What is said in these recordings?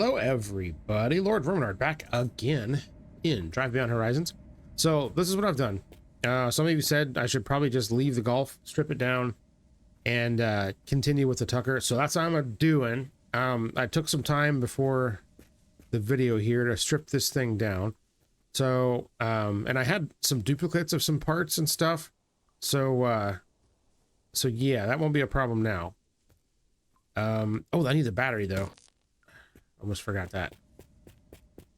Hello everybody, Lord Romanard back again in Drive Beyond Horizons. So this is what I've done. Some of you said I should probably just leave the golf, strip it down, and continue with the Tucker. So that's what I'm doing. I took some time before the video here to strip this thing down. So, and I had some duplicates of some parts and stuff. So yeah, that won't be a problem now. Oh, I need the battery though. Almost forgot that.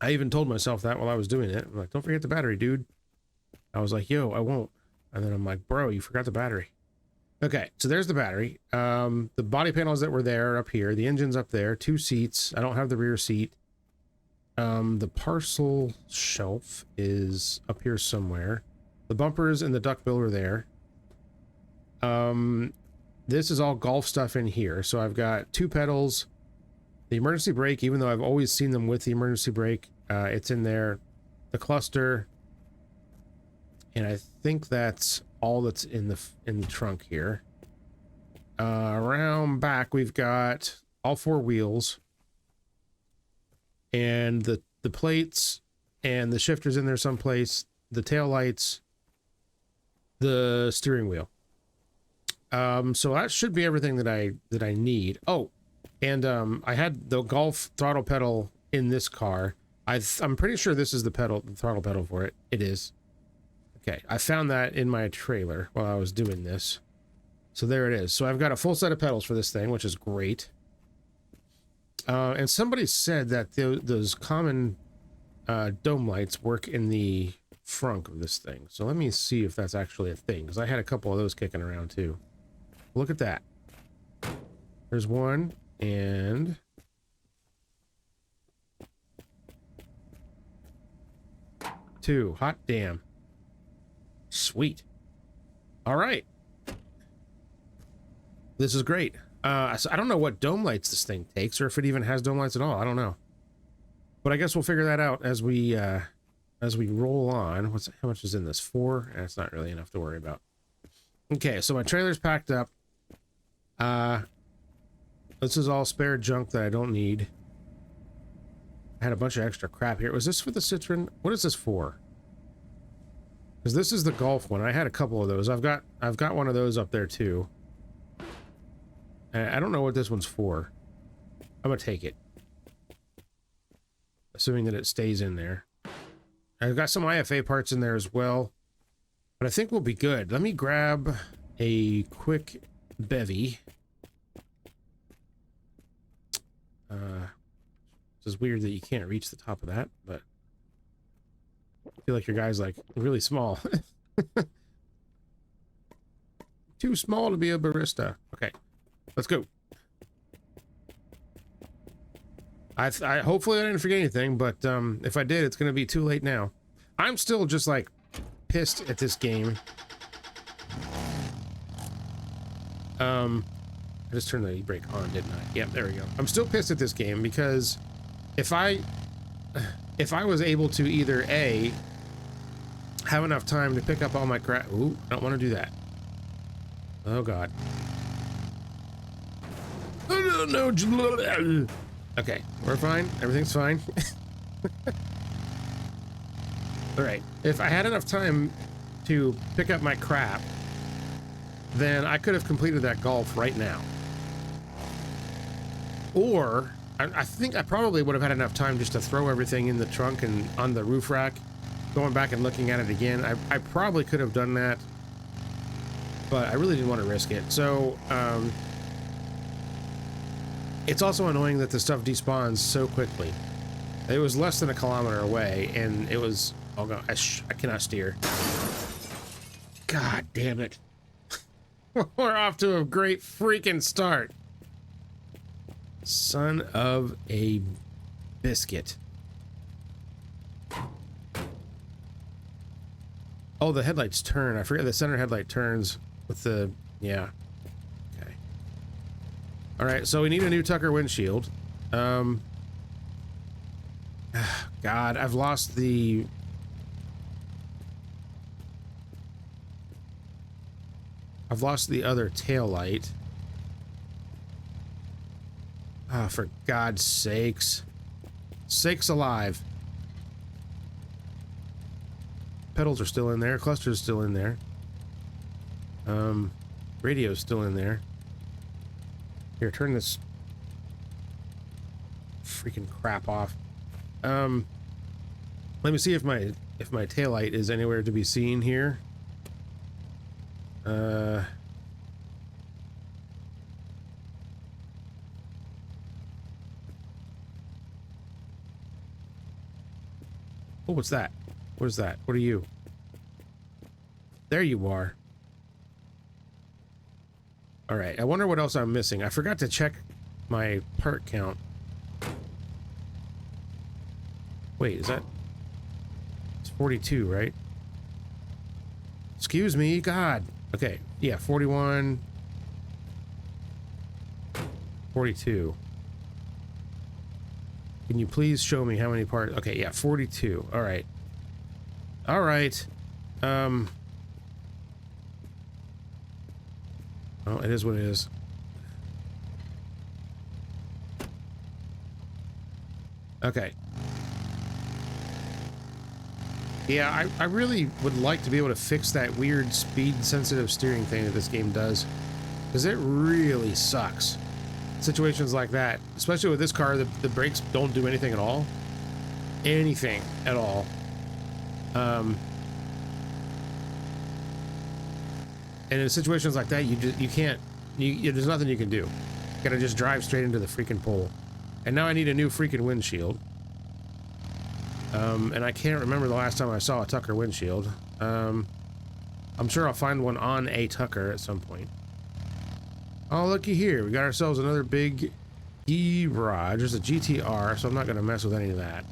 I even told myself that while I was doing it. I'm like, don't forget the battery, dude. I was like, yo, I won't. And then I'm like, bro, you forgot the battery. Okay, so there's the battery. The body panels that were there are up here. The engine's up there. 2 seats. I don't have the rear seat. The parcel shelf is up here somewhere. The bumpers and the duckbill are there. This is all golf stuff in here. So I've got 2 pedals. The emergency brake, even though I've always seen them with the emergency brake, it's in there. The cluster, and I think that's all that's in the trunk here. Around back, we've got all 4 wheels, and the plates, and the shifter's in there someplace. The tail lights, the steering wheel. So that should be everything that I need. Oh. And I had the golf throttle pedal in this car. I'm pretty sure this is the throttle pedal for it. It is. Okay, I found that in my trailer while I was doing this. So there it is. So I've got a full set of pedals for this thing, which is great. And somebody said that those common dome lights work in the front of this thing. So let me see if that's actually a thing, because I had a couple of those kicking around too. Look at that. There's one. And two. Hot damn. Sweet. All right. This is great. So I don't know what dome lights this thing takes, or if it even has dome lights at all. I don't know. But I guess we'll figure that out as we roll on. How much is in this? 4? That's not really enough to worry about. Okay, so my trailer's packed up. This is all spare junk that I don't need. I had a bunch of extra crap here. Was this for the Citroen? What is this for? Because this is the Golf one. I had a couple of those. I've got one of those up there too. I don't know what this one's for. I'm gonna take it, assuming that it stays in there. I've got some IFA parts in there as well, but I think we'll be good. Let me grab a quick bevy. It's weird that you can't reach the top of that, but I feel like your guy's like really small. Too small to be a barista. Okay, let's go. I hopefully I didn't forget anything, but if I did, it's gonna be too late now. I'm still just like pissed at this game. I just turned the e-brake on, didn't I? Yep, there we go. I'm still pissed at this game because if I was able to either A, have enough time to pick up all my crap. Ooh, I don't want to do that. Oh god. Oh no. Okay, we're fine. Everything's fine. All right. If I had enough time to pick up my crap, then I could have completed that golf right now. Or I think I probably would have had enough time just to throw everything in the trunk and on the roof rack. Going back and looking at it again, I probably could have done that, but I really didn't want to risk it. So it's also annoying that the stuff despawns so quickly. It was less than a kilometer away, and it was, oh god, I cannot steer. God damn it. We're off to a great freaking start. Son of a biscuit. Oh, the headlights turn. I forget the center headlight turns with the, yeah. Okay. All right, so we need a new Tucker windshield. God, I've lost the... other tail light. Ah, for God's sakes. Sakes alive. Pedals are still in there. Cluster's still in there. Radio's still in there. Here, turn this freaking crap off. Let me see if my taillight is anywhere to be seen here. Oh, what's that? What is that? What are you? There you are. All right, I wonder what else I'm missing. I forgot to check my part count. Wait, is that... It's 42, right? Excuse me, God. Okay, yeah, 41... 42. Can you please show me how many parts? Okay, yeah, 42. All right. All right. Well, it is what it is. Okay. Yeah, I really would like to be able to fix that weird speed-sensitive steering thing that this game does. Because it really sucks. Situations like that, especially with this car, the brakes don't do anything at all. Anything at all. And in situations like that, you can't, there's nothing you can do. You gotta just drive straight into the freaking pole. And now I need a new freaking windshield. And I can't remember the last time I saw a Tucker windshield. I'm sure I'll find one on a Tucker at some point. Oh, looky here. We got ourselves another big garage. There's a GTR, so I'm not going to mess with any of that.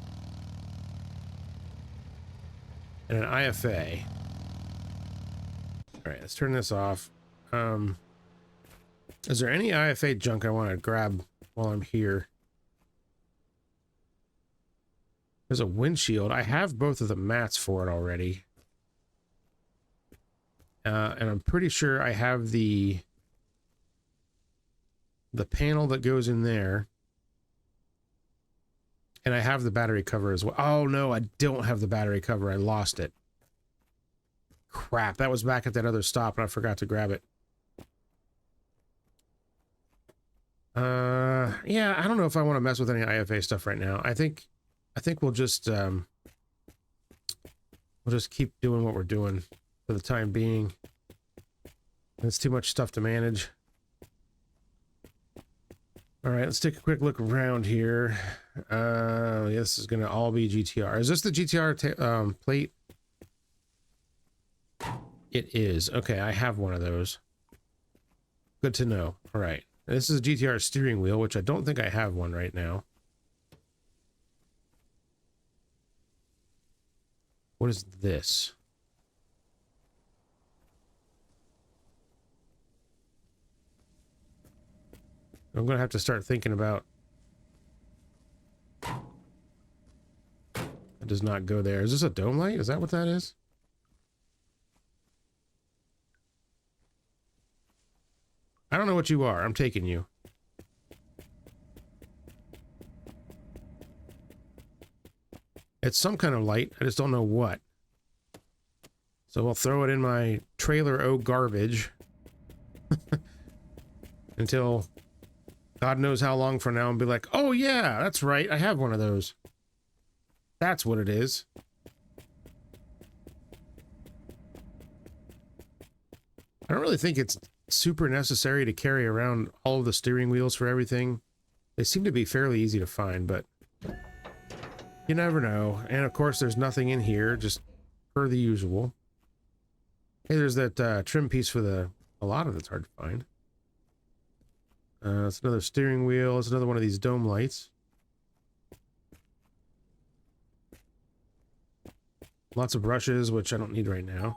And an IFA. Alright, let's turn this off. Is there any IFA junk I want to grab while I'm here? There's a windshield. I have both of the mats for it already. And I'm pretty sure I have the panel that goes in there. And I have the battery cover as well. Oh no, I don't have the battery cover. I lost it. Crap, that was back at that other stop and I forgot to grab it. Yeah, I don't know if I want to mess with any IFA stuff right now. I think we'll just keep doing what we're doing for the time being. It's too much stuff to manage. All right, let's take a quick look around here. Yeah, this is gonna all be GTR. Is this the GTR plate? It is. Okay, I have one of those. Good to know. All right, this is a GTR steering wheel, which I don't think I have one right now. What is this? I'm gonna have to start thinking about... That does not go there. Is this a dome light? Is that what that is? I don't know what you are. I'm taking you. It's some kind of light. I just don't know what. So we'll throw it in my trailer garbage. Until God knows how long from now and be like, oh yeah, that's right. I have one of those. That's what it is. I don't really think it's super necessary to carry around all of the steering wheels for everything. They seem to be fairly easy to find, but you never know. And of course, there's nothing in here, just per the usual. Hey, there's that trim piece for a lot of it's hard to find. It's another steering wheel. It's another one of these dome lights. Lots of brushes, which I don't need right now.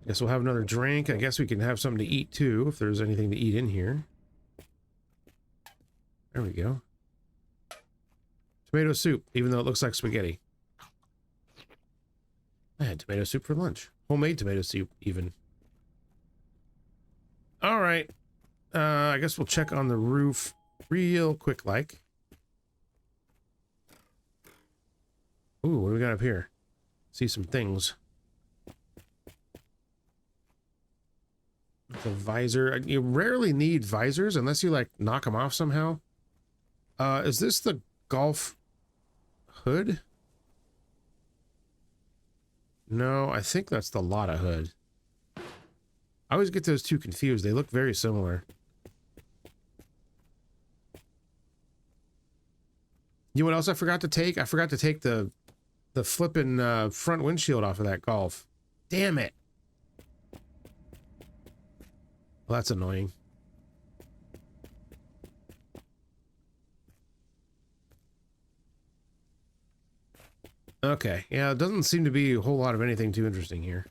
Guess we'll have another drink. I guess we can have something to eat too, if there's anything to eat in here. There we go. Tomato soup, even though it looks like spaghetti. I had tomato soup for lunch. Homemade tomato soup, even. All right. I guess we'll check on the roof real quick like. Ooh, what do we got up here? See some things. The visor. You rarely need visors unless you like knock them off somehow. Is this the golf hood? No, I think that's the Lotta hood. I always get those two confused. They look very similar. You know what else I forgot to take? I forgot to take the flippin' front windshield off of that Golf. Damn it. Well, that's annoying. Okay, yeah, it doesn't seem to be a whole lot of anything too interesting here.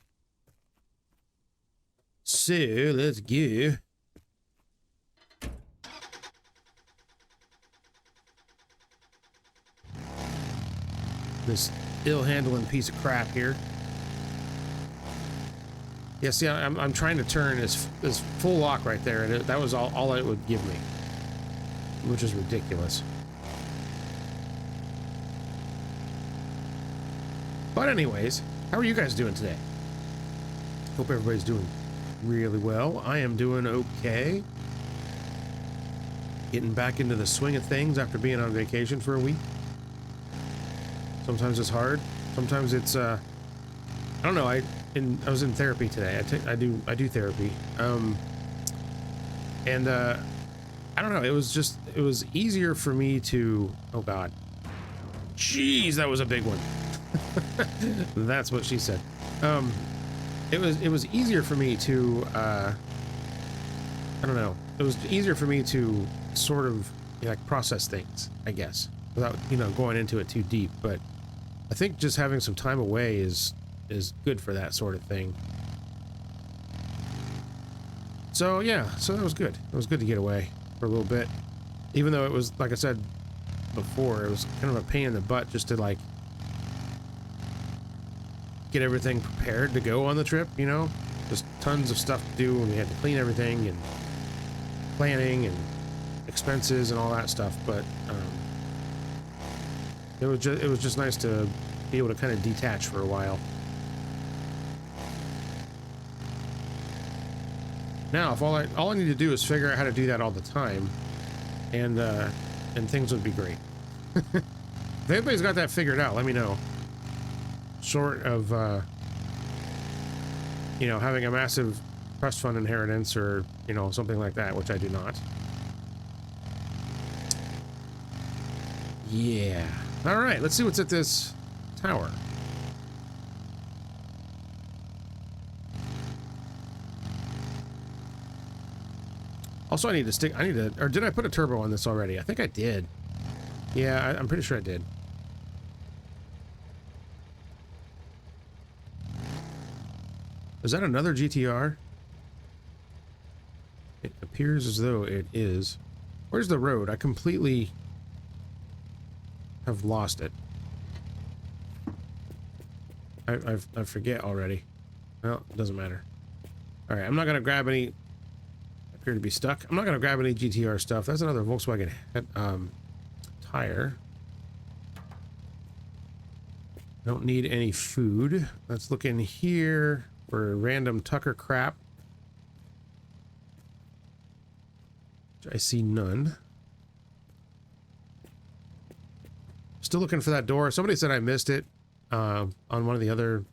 So, let's go. This ill-handling piece of crap here. Yeah, see, I'm trying to turn this full lock right there, and that was all it would give me. Which is ridiculous. But anyways, how are you guys doing today? Hope everybody's doing really well. I am doing okay. Getting back into the swing of things after being on vacation for a week. Sometimes it's hard. Sometimes it's I don't know. I was in therapy today. I do therapy. And I don't know. It was easier for me to. Oh God. Jeez, that was a big one. That's what she said. It was easier for me to I don't know. It was easier for me to sort of like process things, I guess, without going into it too deep. But I think just having some time away is good for that sort of thing. So yeah, so that was good. It was good to get away for a little bit, even though it was, like I said before, it was kind of a pain in the butt just to like get everything prepared to go on the trip, just tons of stuff to do, and we had to clean everything and planning and expenses and all that stuff. But it was just nice to be able to kind of detach for a while. Now, if all I need to do is figure out how to do that all the time, and things would be great. If anybody's got that figured out, let me know. Short of having a massive trust fund inheritance or something like that, which I do not. Yeah. All right, let's see what's at this tower. Also, or did I put a turbo on this already? I think I did. Yeah, I'm pretty sure I did. Is that another GTR? It appears as though it is. Where's the road? I completely have lost it. I forget already. Well, it doesn't matter. All right, I'm not gonna grab any. I appear to be stuck. I'm not gonna grab any GTR stuff. That's another Volkswagen tire. Don't need any food. Let's look in here for random Tucker crap. I see none. Still looking for that door. Somebody said I missed it on one of the other,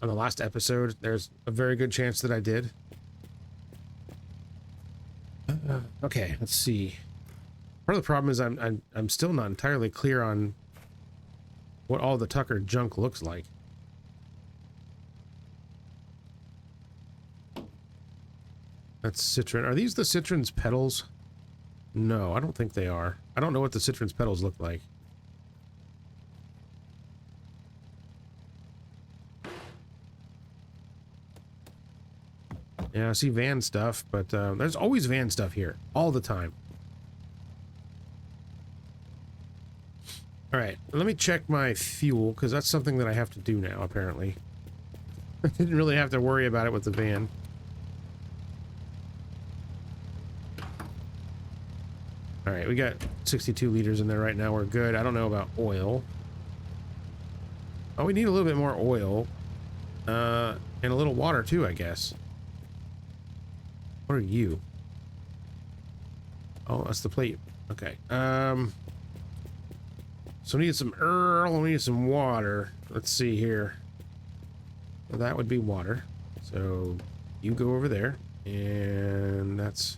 on the last episode. There's a very good chance that I did. Okay, let's see. Part of the problem is I'm still not entirely clear on what all the Tucker junk looks like. That's Citroen. Are these the Citroen's pedals? No, I don't think they are. I don't know what the Citroen's pedals look like. Yeah, I see van stuff, but there's always van stuff here. All the time. Alright, let me check my fuel, because that's something that I have to do now, apparently. I didn't really have to worry about it with the van. All right, we got 62 liters in there right now. We're good. I don't know about oil. Oh, we need a little bit more oil. And a little water too, I guess. What are you? Oh, that's the plate. Okay. So we need some Earl, we need some water. Let's see here. Well, that would be water. So you go over there, and that's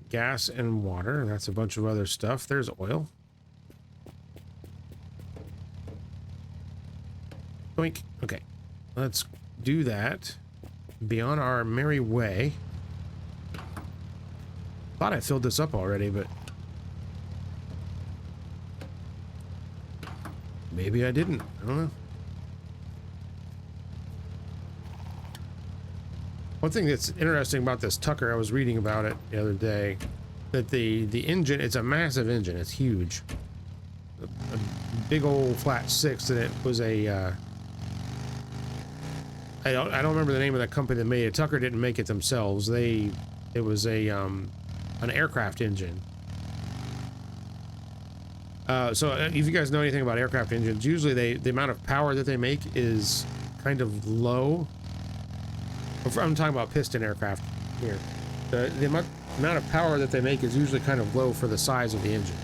gas and water, and that's a bunch of other stuff. There's oil. Boink. Okay. Let's do that. Be on our merry way. Thought I filled this up already, but maybe I didn't. I don't know. One thing that's interesting about this Tucker, I was reading about it the other day, that the engine, it's a massive engine. It's huge. A big old flat six, and it was a I don't remember the name of that company that made it. Tucker didn't make it themselves. It was a an aircraft engine. So if you guys know anything about aircraft engines, usually the amount of power that they make is kind of low. I'm talking about piston aircraft here. The amount of power that they make is usually kind of low for the size of the engine.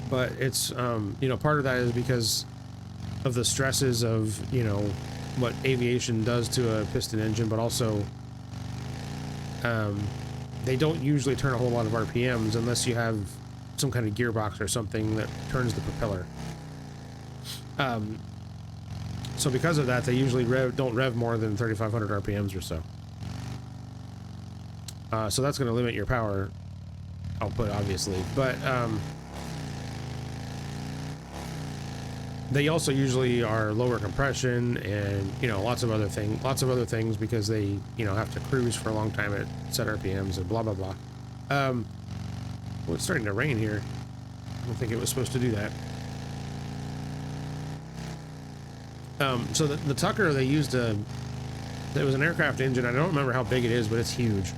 But it's, you know, part of that is because of the stresses of, you know, what aviation does to a piston engine, but also they don't usually turn a whole lot of RPMs unless you have some kind of gearbox or something that turns the propeller. So because of that, they usually don't rev more than 3,500 RPMs or so. So that's going to limit your power output, obviously. But they also usually are lower compression and, you know, lots of other things because they, you know, have to cruise for a long time at set RPMs and blah blah blah. Well, it's starting to rain here. I don't think it was supposed to do that. So the Tucker, they used it was an aircraft engine. I don't remember how big it is, but it's huge.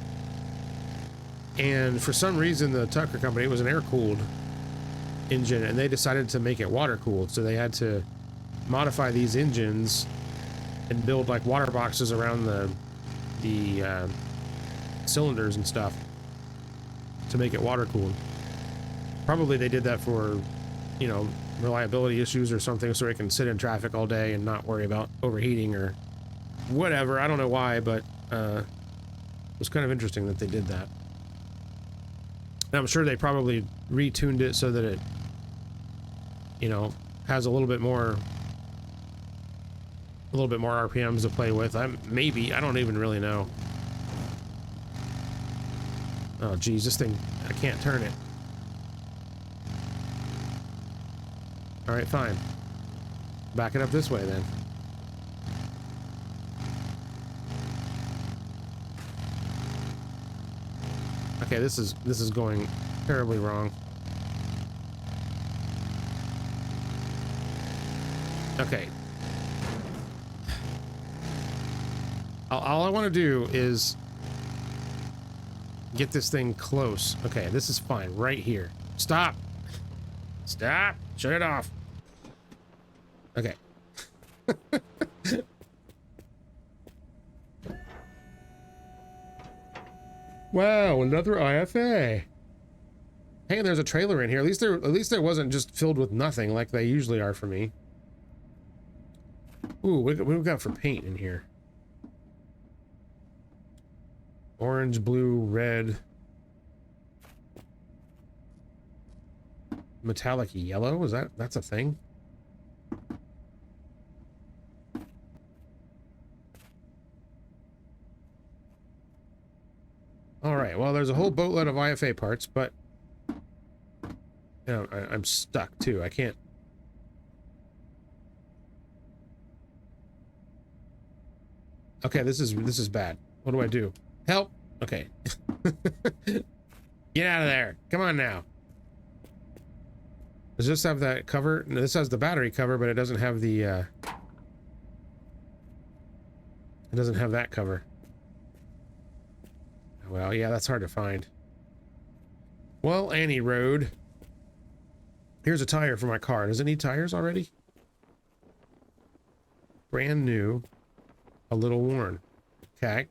And for some reason, the Tucker company, it was an air-cooled engine, and they decided to make it water-cooled. So they had to modify these engines and build like water boxes around the cylinders and stuff to make it water-cooled. Probably they did that for, you know, reliability issues or something, so it can sit in traffic all day and not worry about overheating or whatever. I don't know why, but it was kind of interesting that they did that. And I'm sure they probably retuned it so that it, you know, has a little bit more RPMs to play with. Maybe, I don't even really know. Oh geez, this thing, I can't turn it. All right, fine. Back it up this way then. Okay, this is going terribly wrong. Okay. All I want to do is get this thing close. Okay, this is fine right here. Stop. Stop. Shut it off. Okay. Wow, another IFA. Hey, there's a trailer in here. At least there wasn't just filled with nothing like they usually are for me. Ooh, what we got for paint in here? Orange, blue, red. Metallic yellow? That's a thing? Alright, well, there's a whole boatload of IFA parts, but you know, I'm stuck too. I can't. Okay, this is bad. What do I do? Help! Okay. Get out of there. Come on now. Does this have that cover? No, this has the battery cover, but it doesn't have the it doesn't have that cover. Well, yeah, that's hard to find. Well, Annie Road. Here's a tire for my car. Does it need tires already? Brand new. A little worn. Okay.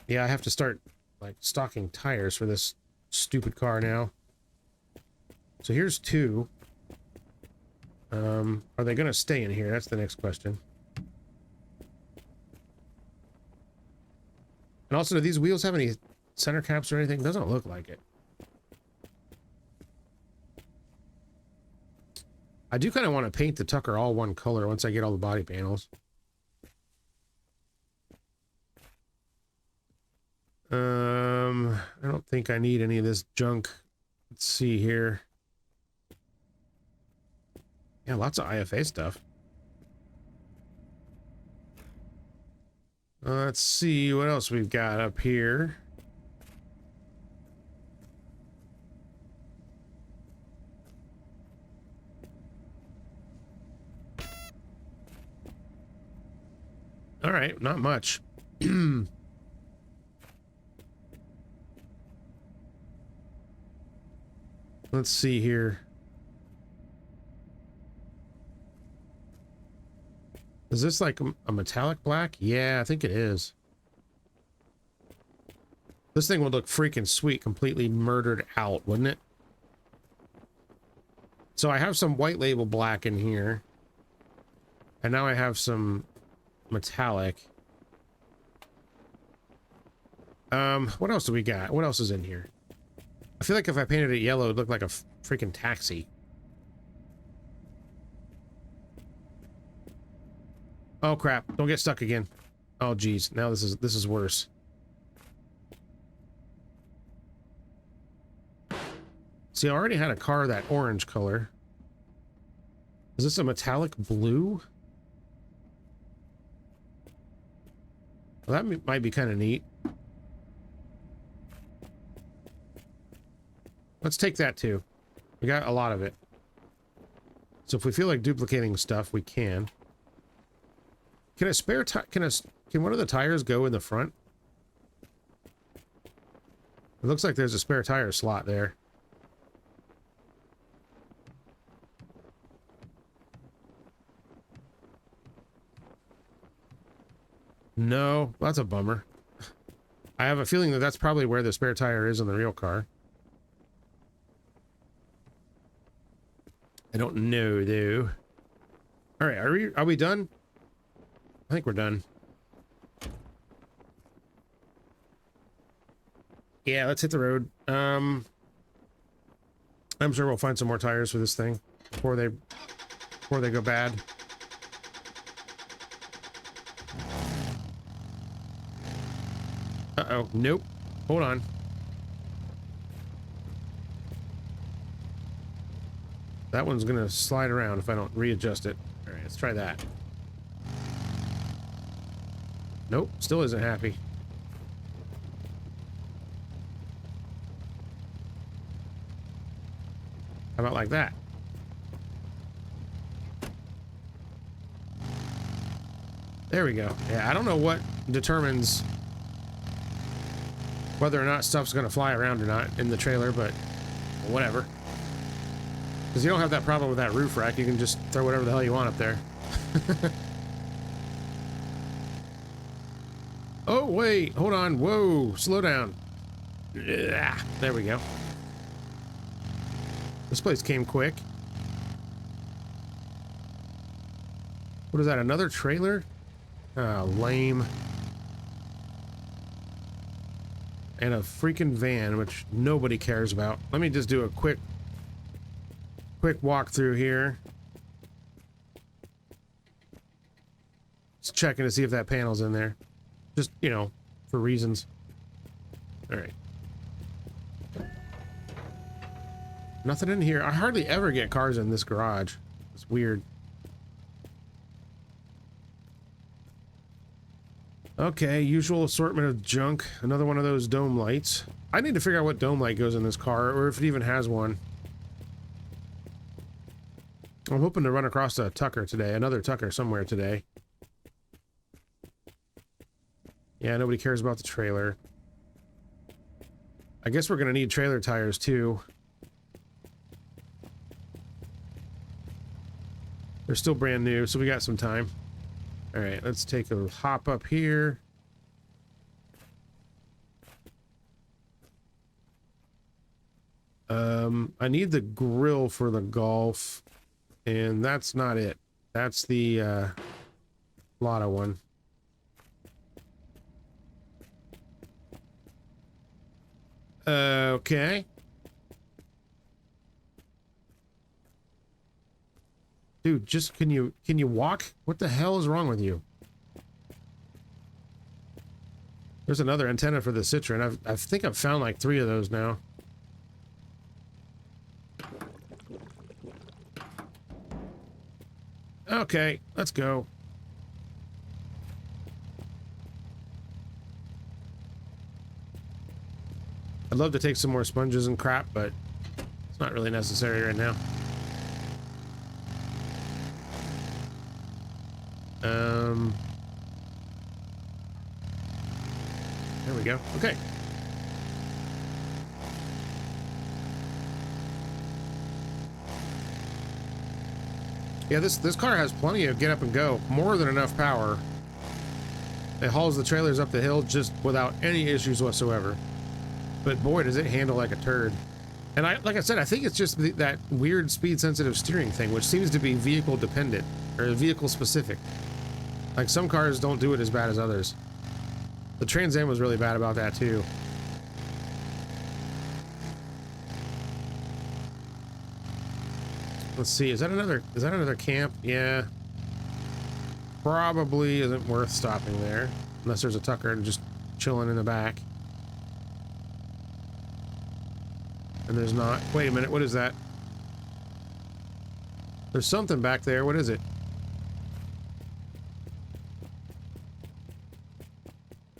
Yeah, I have to start, like, stocking tires for this stupid car now. So here's two. Are they gonna stay in here? That's the next question. And also, do these wheels have any center caps or anything? Doesn't look like it. I do kind of want to paint the Tucker all one color once I get all the body panels. I don't think I need any of this junk. Let's see here. Yeah, lots of IFA stuff. Let's see what else we've got up here. All right, not much. Let's see here. Is this like a metallic black? Yeah, I think it is. This thing would look freaking sweet, completely murdered out, wouldn't it? So I have some white label black in here. And now I have some metallic. What else do we got? What else is in here? I feel like if I painted it yellow, it'd look like a freaking taxi. Oh crap, don't get stuck again. Oh geez, now this is worse. See, I already had a car that orange color. Is this a metallic blue? Well, that might be kind of neat. Let's take that too. We got a lot of it. So if we feel like duplicating stuff, we can. Can a spare tire, can one of the tires go in the front? It looks like there's a spare tire slot there. No, that's a bummer. I have a feeling that that's probably where the spare tire is in the real car. I don't know though. All right, are we done? I think we're done. Yeah, let's hit the road. I'm sure we'll find some more tires for this thing before they go bad. Uh-oh, nope. Hold on. That one's gonna slide around if I don't readjust it. All right, let's try that. Nope, still isn't happy. How about like that? There we go. Yeah, I don't know what determines whether or not stuff's gonna fly around or not in the trailer, but whatever. Because you don't have that problem with that roof rack. You can just throw whatever the hell you want up there. Oh, wait. Hold on. Whoa. Slow down. Yeah, there we go. This place came quick. What is that? Another trailer? Oh, lame. And a freaking van, which nobody cares about. Let me just do a quick walk through here. Just checking to see if that panel's in there. Just, you know, for reasons. All right. Nothing in here. I hardly ever get cars in this garage. It's weird. Okay, usual assortment of junk. Another one of those dome lights. I need to figure out what dome light goes in this car, or if it even has one. I'm hoping to run across a Tucker today. Another Tucker somewhere today. Yeah, nobody cares about the trailer. I guess we're gonna need trailer tires too. They're still brand new, so we got some time. All right, let's take a hop up here. I need the grill for the Golf, and that's not it. That's the Lotto one. Okay. Dude, just can you walk? What the hell is wrong with you? There's another antenna for the Citroen. I think I've found like 3 of those now. Okay, let's go. I'd love to take some more sponges and crap, but it's not really necessary right now. There we go. Okay. Yeah, this car has plenty of get up and go. More than enough power. It hauls the trailers up the hill just without any issues whatsoever. But boy, does it handle like a turd. And like I said, I think it's just that weird speed-sensitive steering thing, which seems to be vehicle-dependent, or vehicle-specific. Like, some cars don't do it as bad as others. The Trans Am was really bad about that, too. Let's see, is that another camp? Yeah. Probably isn't worth stopping there. Unless there's a Tucker just chilling in the back. And there's not. Wait a minute, what is that? There's something back there. What is it?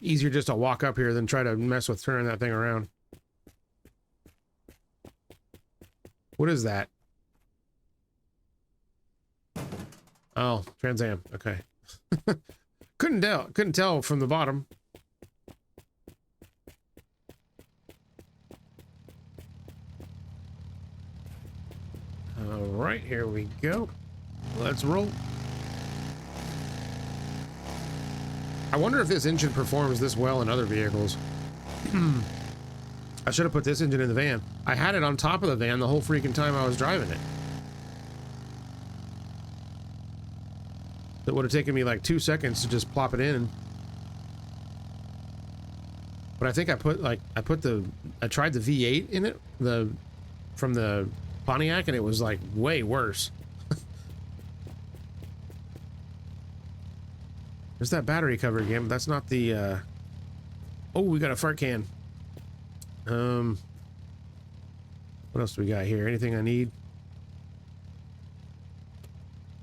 Easier just to walk up here than try to mess with turning that thing around. What is that? Oh, Trans Am. Okay. Couldn't tell from the bottom. All right, here we go. Let's roll. I wonder if this engine performs this well in other vehicles. I should have put this engine in the van. I had it on top of the van the whole freaking time I was driving it. It would have taken me like 2 seconds to just plop it in. But I think I tried the V8 in it, from the Pontiac, and it was like way worse. There's that battery cover again, but that's not the, oh, we got a fart can. What else do we got here? Anything I need?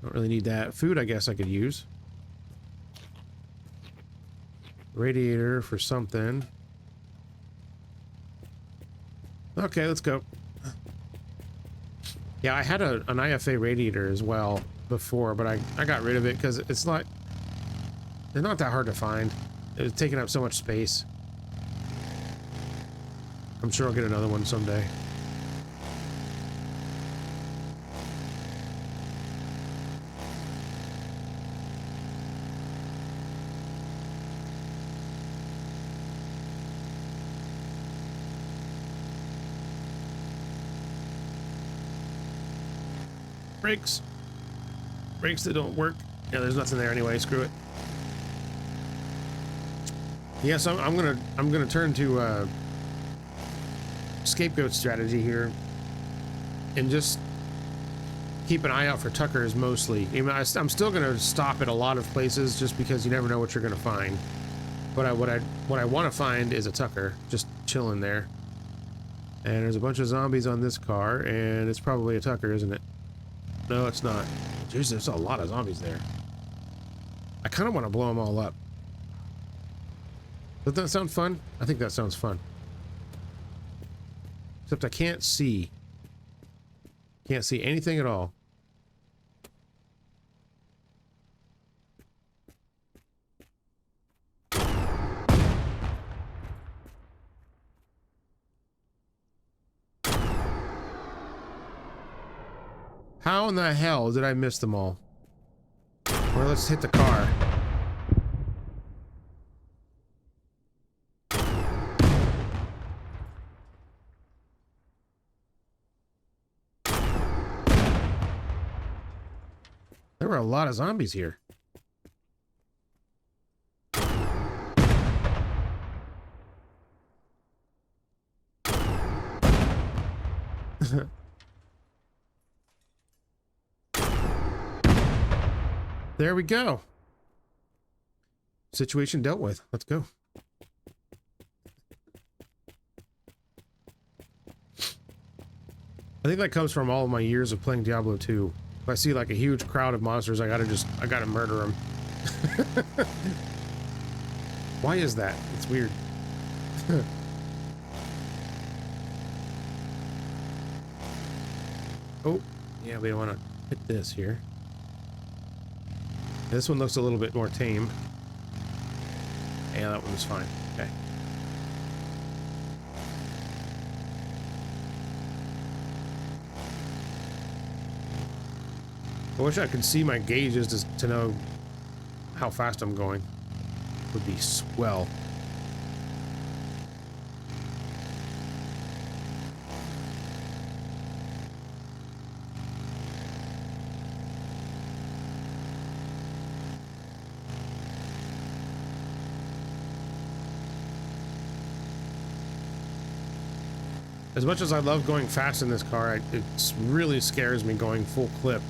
Don't really need that. Food, I guess I could use. Radiator for something. Okay, let's go. Yeah, I had an IFA radiator as well before, but I got rid of it because it's like... they're not that hard to find. It was taking up so much space. I'm sure I'll get another one someday. Brakes. Brakes that don't work. Yeah, there's nothing there anyway. Screw it. Yes, I'm gonna turn to scapegoat strategy here, and just keep an eye out for Tuckers mostly. I mean, I'm still gonna stop at a lot of places just because you never know what you're gonna find. But what I want to find is a Tucker just chilling there. And there's a bunch of zombies on this car, and it's probably a Tucker, isn't it? No, it's not. Jeez, there's a lot of zombies there. I kind of want to blow them all up. Doesn't that sound fun? I think that sounds fun. Except I can't see. Can't see anything at all. How in the hell did I miss them all? Or let's hit the car. There were a lot of zombies here. There we go. Situation dealt with. Let's go. I think that comes from all of my years of playing Diablo 2. If I see like a huge crowd of monsters, I gotta murder them. Why is that? It's weird. Oh, yeah, we don't want to hit this here. This one looks a little bit more tame. Yeah, that one's fine. Okay. I wish I could see my gauges to know how fast I'm going. Would be swell. As much as I love going fast in this car, it really scares me going full clip.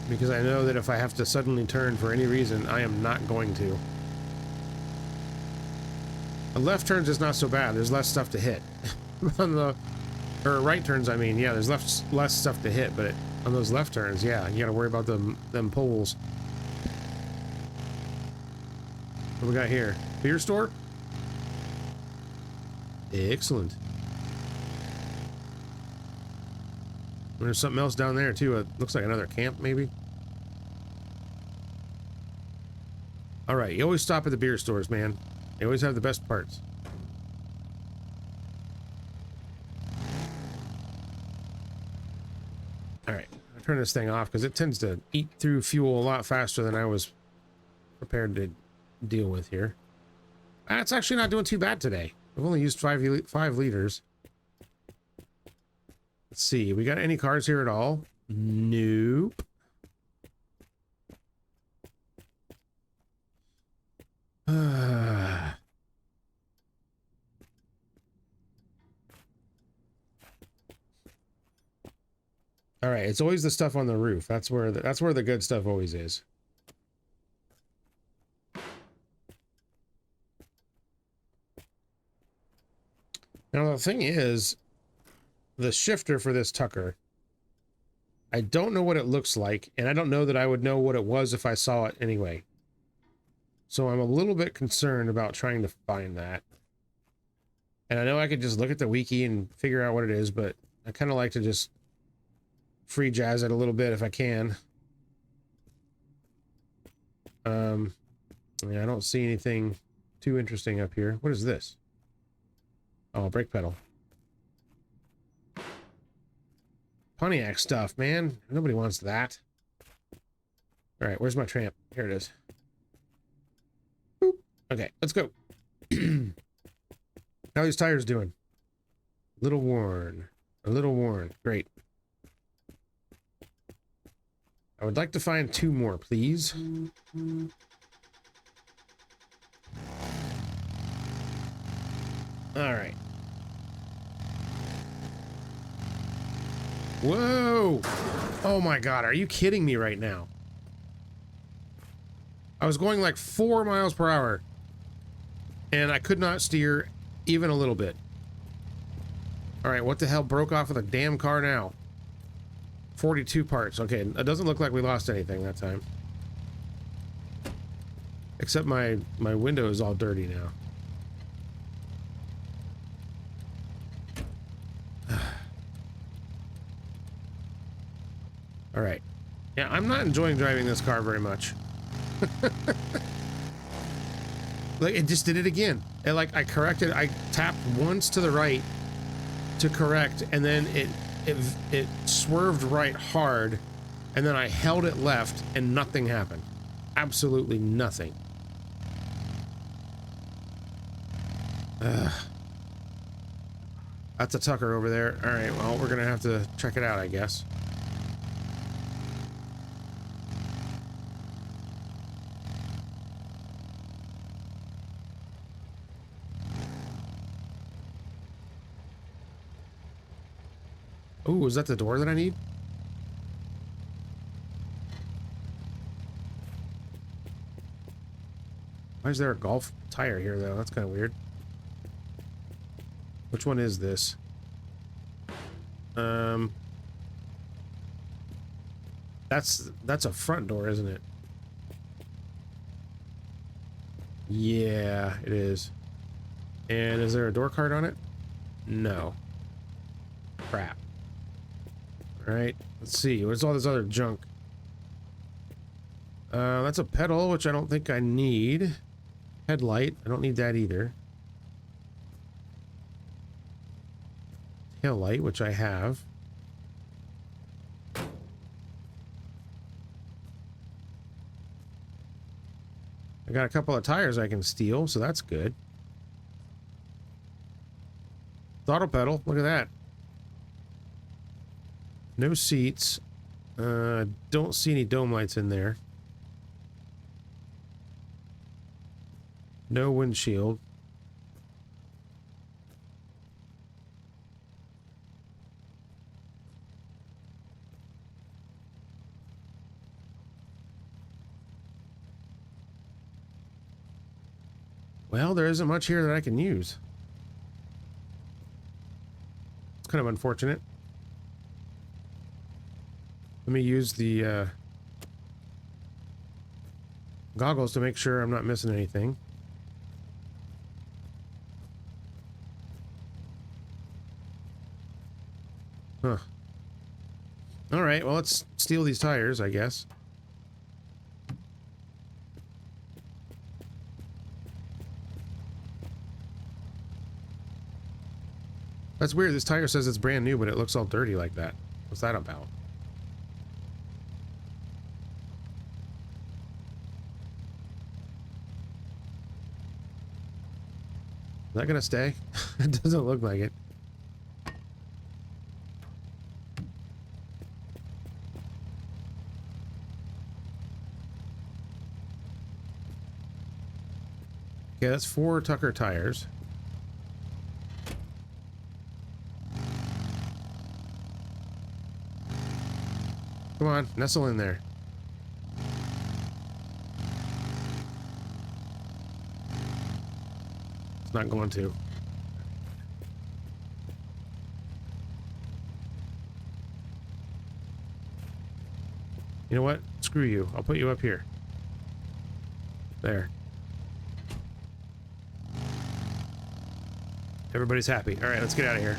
Because I know that if I have to suddenly turn for any reason, I am not going to. A left turns is not so bad. There's less stuff to hit. Or right turns, I mean. Yeah, there's less stuff to hit, but on those left turns, yeah, you gotta worry about them poles. What do we got here? Beer store? Excellent. There's something else down there too. It looks like another camp, maybe. All right, you always stop at the beer stores, man. They always have the best parts. All right, I'll turn this thing off because it tends to eat through fuel a lot faster than I was prepared to deal with here. It's actually not doing too bad today. I've only used 5 liters. Let's see, we got any cars here at all? Nope. All right, it's always the stuff on the roof. That's where the good stuff always is. Now the thing is, the shifter for this Tucker, I don't know what it looks like, and I don't know that I would know what it was if I saw it anyway. So I'm a little bit concerned about trying to find that. And I know I could just look at the wiki and figure out what it is, but I kind of like to just free jazz it a little bit if I can. Yeah, I don't see anything too interesting up here. What is this? Oh, brake pedal. Pontiac stuff, man. Nobody wants that. All right, where's my tramp? Here it is. Boop. Okay, let's go. How are these tires doing? A little worn. A little worn. Great. I would like to find 2 more, please. All right. Whoa! Oh my god, are you kidding me right now? I was going like 4 miles per hour, and I could not steer even a little bit. All right, what the hell broke off of the damn car now? 42 parts. Okay, it doesn't look like we lost anything that time. Except my window is all dirty now. All right. Yeah, I'm not enjoying driving this car very much. Like, it just did it again. And like, I tapped once to the right to correct, and then it swerved right hard, and then I held it left, and nothing happened. Absolutely nothing. That's a Tucker over there. All right, well, we're gonna have to check it out, I guess. Oh, is that the door that I need? Why is there a golf tire here, though? That's kind of weird. Which one is this? That's a front door, isn't it? Yeah, it is. And is there a door card on it? No. Crap. Alright, let's see. What's all this other junk? That's a pedal, which I don't think I need. Headlight, I don't need that either. Tail light, which I have. I got a couple of tires I can steal, so that's good. Throttle pedal, look at that. No seats. Don't see any dome lights in there. No windshield. Well, there isn't much here that I can use. It's kind of unfortunate. Let me use the goggles to make sure I'm not missing anything. Huh. Alright, well, let's steal these tires, I guess. That's weird. This tire says it's brand new, but it looks all dirty like that. What's that about? Is that gonna stay? It doesn't look like it. Okay, that's 4 Tucker tires. Come on, nestle in there. It's not going to. You know what? Screw you. I'll put you up here. There. Everybody's happy. All right, let's get out of here.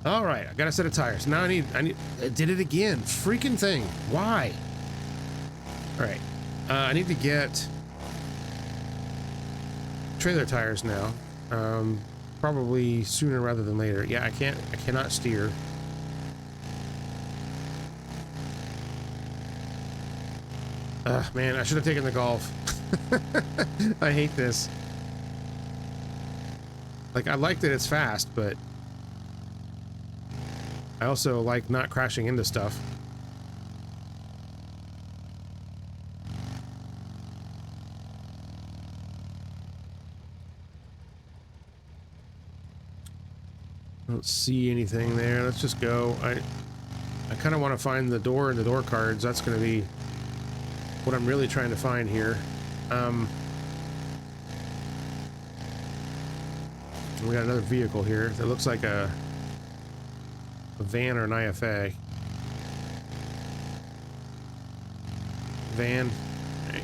All right, I got a set of tires. Now I did it again. Freaking thing. Why? All right. I need to get trailer tires now. Probably sooner rather than later. Yeah, I cannot steer. Man, I should have taken the Golf. I hate this. Like, I like that it's fast, but I also like not crashing into stuff. I don't see anything there. Let's just go. I kind of want to find the door and the door cards. That's going to be what I'm really trying to find here. We got another vehicle here that looks like a van or an IFA. Van. Okay.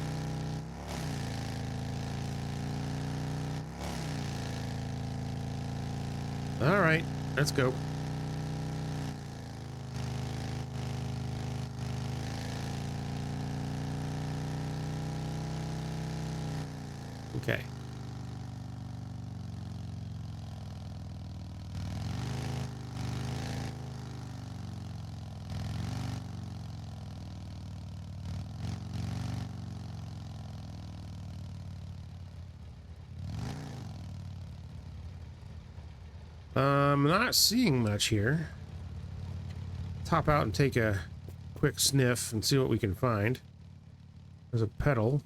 All right, let's go. Okay. Not seeing much here. Top out and take a quick sniff and see what we can find. There's a pedal.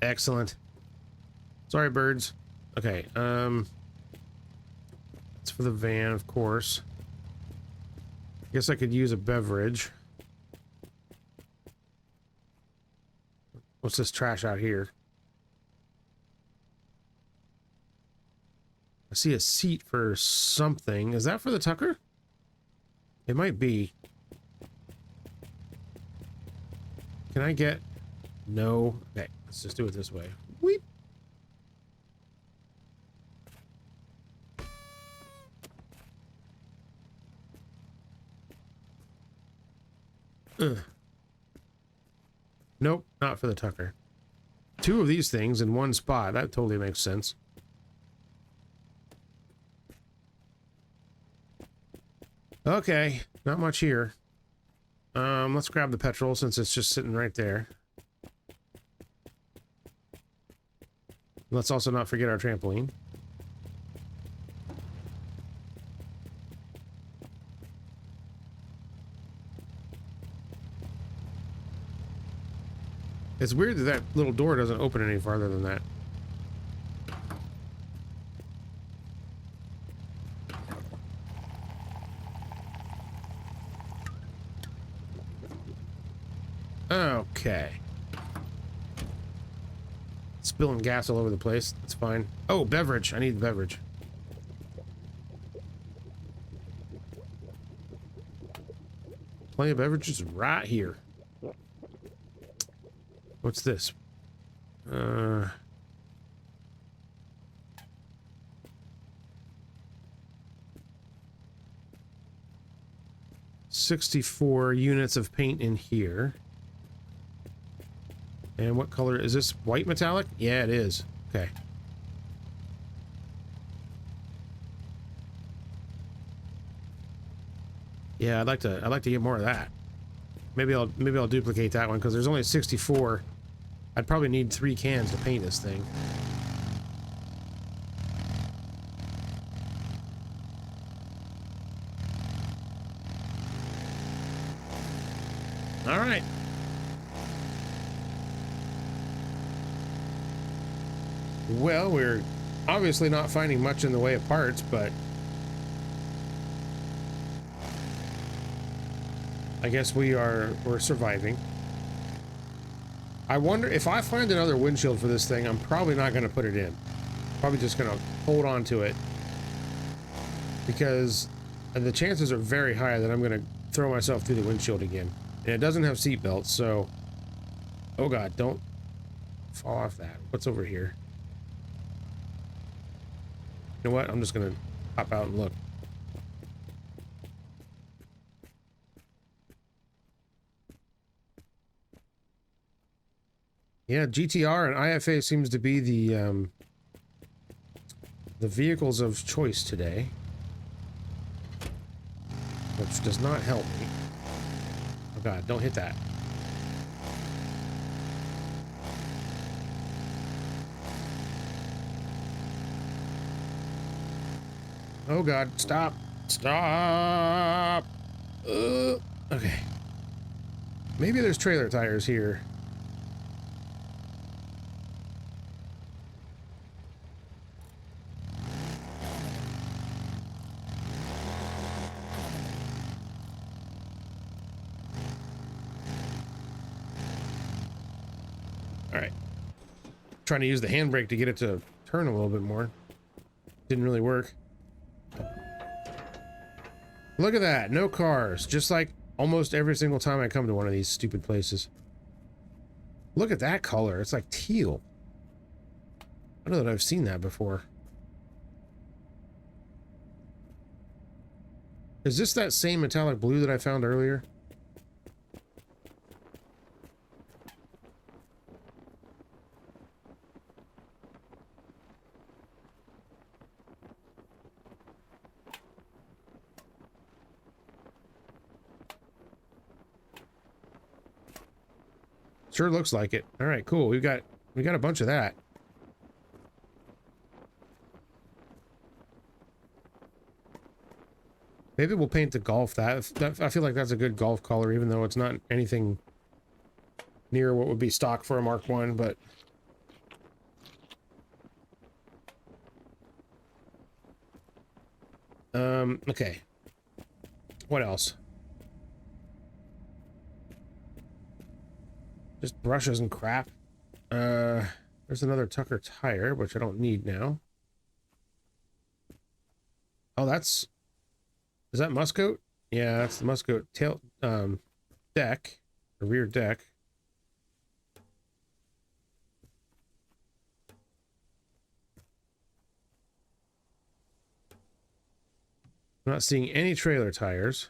Excellent. Sorry, birds. Okay, it's for the van, of course. Guess I could use a beverage. What's this trash out here? I see a seat for something. Is that for the Tucker? It might be. Can I get... No. Okay, let's just do it this way. Weep. Ugh. Nope, not for the Tucker. Two of these things in one spot. That totally makes sense. Okay, not much here. Let's grab the petrol since it's just sitting right there. Let's also not forget our trampoline. It's weird that that little door doesn't open any farther than that. Okay. Spilling gas all over the place. That's fine. Oh, beverage. I need the beverage. Plenty of beverages right here. What's this? 64 units of paint in here. And what color is this? White metallic? Yeah, it is. Okay. Yeah, I'd like to get more of that. Maybe I'll duplicate that one because there's only 64. I'd probably need 3 cans to paint this thing. All right. Well, we're obviously not finding much in the way of parts, but I guess we're surviving. I wonder if I find another windshield for this thing, I'm probably not going to put it in. Probably just going to hold on to it because the chances are very high that I'm going to throw myself through the windshield again. And it doesn't have seat belts, so oh god, don't fall off that. What's over here? You know what? I'm just gonna hop out and look. Yeah, GTR and IFA seems to be the vehicles of choice today, which does not help me. Oh god, don't hit that. Oh god, stop. Stop. Okay. Maybe there's trailer tires here. Alright. Trying to use the handbrake to get it to turn a little bit more. Didn't really work. Look at that, no cars, just like almost every single time I come to one of these stupid places. Look at that color, it's like teal. I don't know that I've seen that before. Is this that same metallic blue that I found earlier? Sure looks like it. All right, cool. We got a bunch of that. Maybe we'll paint the golf that. I feel like that's a good golf color, even though it's not anything near what would be stock for a Mark 1, but okay. What else? Just brushes and crap. There's another Tucker tire, which I don't need now. Oh, is that Muscoat? Yeah, that's the Muscoat tail, deck, the rear deck. I'm not seeing any trailer tires.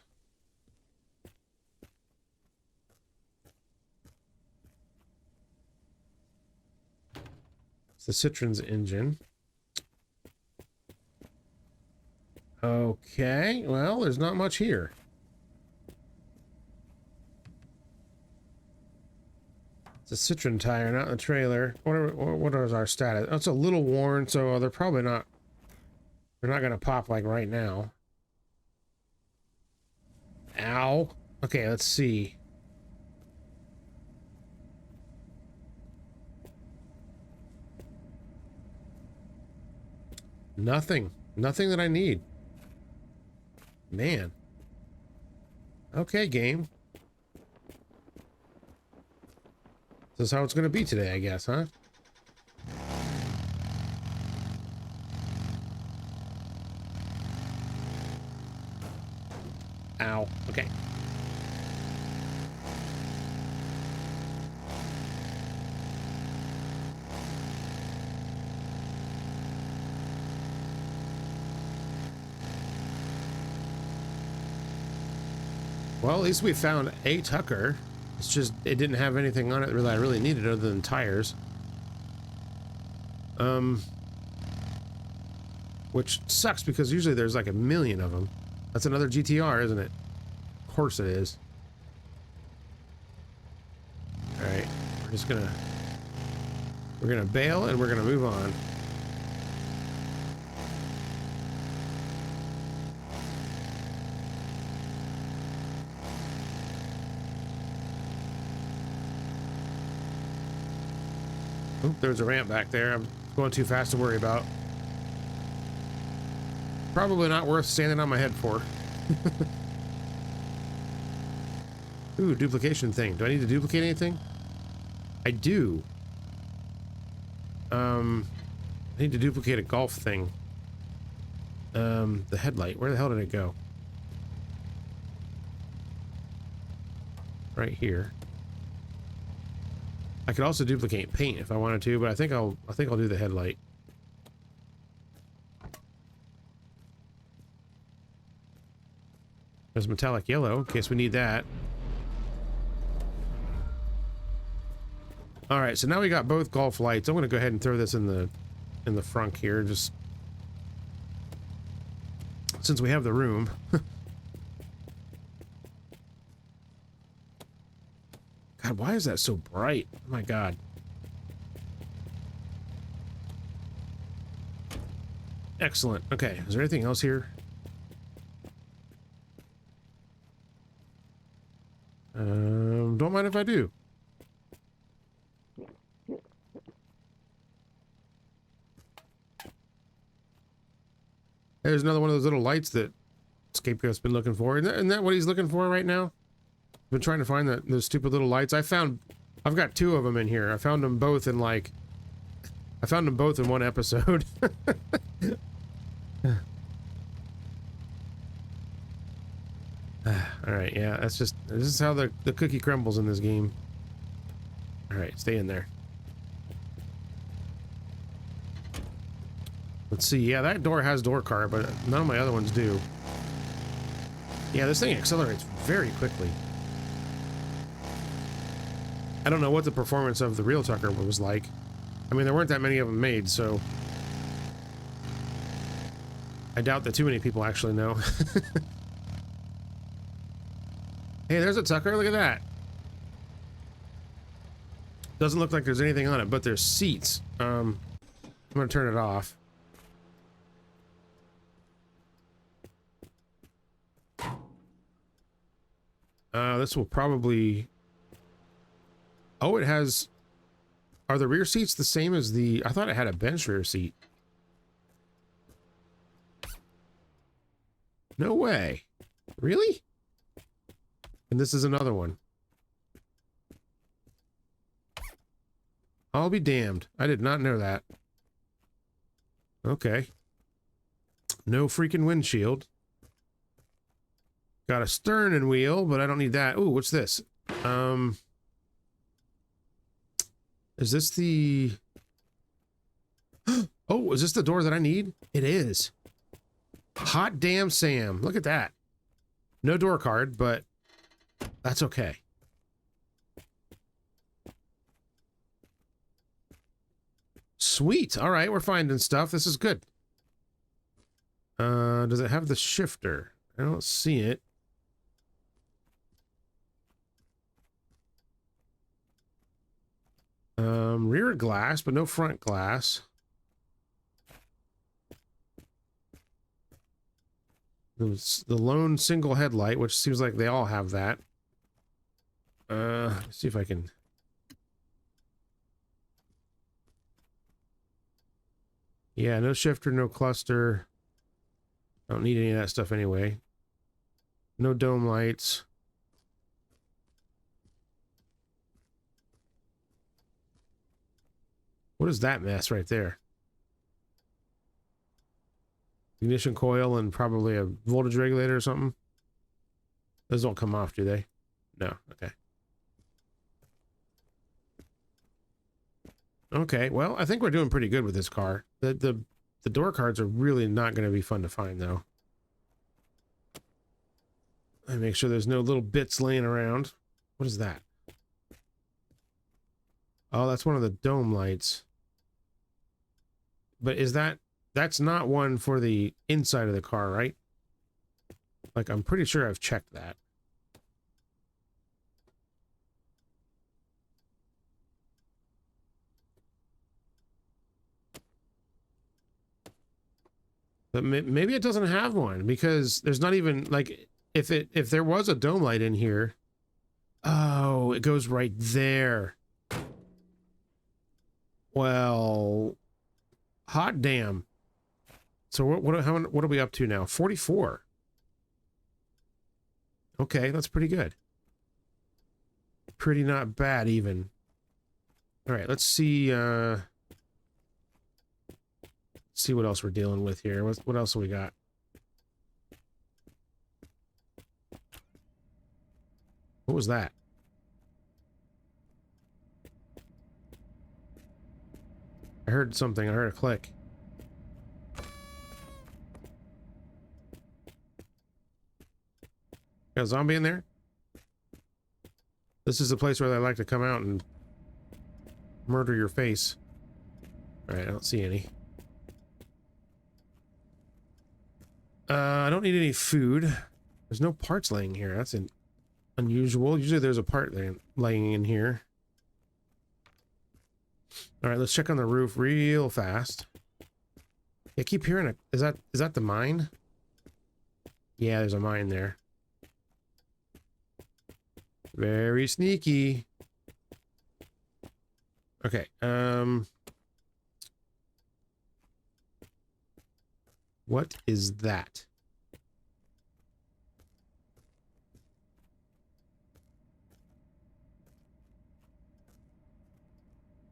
It's the Citroen's engine. Okay, well, there's not much here. It's a Citroen tire, not the trailer. What is our status? Oh, it's a little worn, so they're probably not... They're not going to pop like right now. Ow. Okay, let's see. Nothing. Nothing that I need. Man. Okay, game. This is how it's going to be today, I guess, huh? Ow. Okay. Well, at least we found a Tucker. It's just, it didn't have anything on it that I really needed other than tires. Which sucks because usually there's like a million of them. That's another GTR, isn't it? Of course it is. Alright, we're gonna bail and we're gonna move on. Oop, there's a ramp back there. I'm going too fast to worry about. Probably not worth standing on my head for. Ooh, duplication thing. Do I need to duplicate anything? I do. I need to duplicate a golf thing. The headlight. Where the hell did it go? Right here. I could also duplicate paint if I wanted to, but I think I'll do the headlight. There's metallic yellow in case we need that. All right, so now we got both golf lights. I'm going to go ahead and throw this in the front here, just since we have the room. God, why is that so bright? Oh my God. Excellent. Okay, is there anything else here? Don't mind if I do. There's another one of those little lights that Scapegoat's been looking for. Isn't that what he's looking for right now? Been trying to find those stupid little lights. I've got two of them in here. I found them both in one episode. All right, yeah, this is how the cookie crumbles in this game. All right, stay in there. Let's see. Yeah, that door has door card, but none of my other ones do. Yeah, this thing accelerates very quickly. I don't know what the performance of the real Tucker was like. I mean, there weren't that many of them made, so I doubt that too many people actually know. Hey, there's a Tucker. Look at that. Doesn't look like there's anything on it, but there's seats. I'm gonna turn it off. This will probably... Oh, it has... Are the rear seats the same as the... I thought it had a bench rear seat. No way. Really? And this is another one. I'll be damned. I did not know that. Okay. No freaking windshield. Got a stern and wheel, but I don't need that. Ooh, what's this? Is this the... Oh, is this the door that I need? It is. Hot damn Sam. Look at that. No door card, but that's okay. Sweet. All right, we're finding stuff. This is good. Does it have the shifter? I don't see it. Rear glass, but no front glass. The lone single headlight, which seems like they all have that. Let's see if I can... Yeah, no shifter, no cluster. I don't need any of that stuff anyway. No dome lights. What is that mess right there? Ignition coil and probably a voltage regulator or something. Those don't come off, do they? No. Okay. Okay, well, I think we're doing pretty good with this car. The door cards are really not going to be fun to find, though. I make sure there's no little bits laying around. What is that? Oh, that's one of the dome lights. But is that... That's not one for the inside of the car, right? Like, I'm pretty sure I've checked that. But maybe it doesn't have one, because there's not even, like, if there was a dome light in here... Oh, it goes right there. Well... Hot damn. So what are we up to now? 44. Okay, that's pretty good. Pretty not bad even. All right, let's see what else we're dealing with here. What else have we got? What was that? I heard something. I heard a click. Got a zombie in there? This is the place where they like to come out and murder your face. Alright, I don't see any. I don't need any food. There's no parts laying here. That's unusual. Usually there's a part laying in here. Alright, let's check on the roof real fast. I keep hearing it. Is that the mine? Yeah, there's a mine there. Very sneaky. Okay, what is that?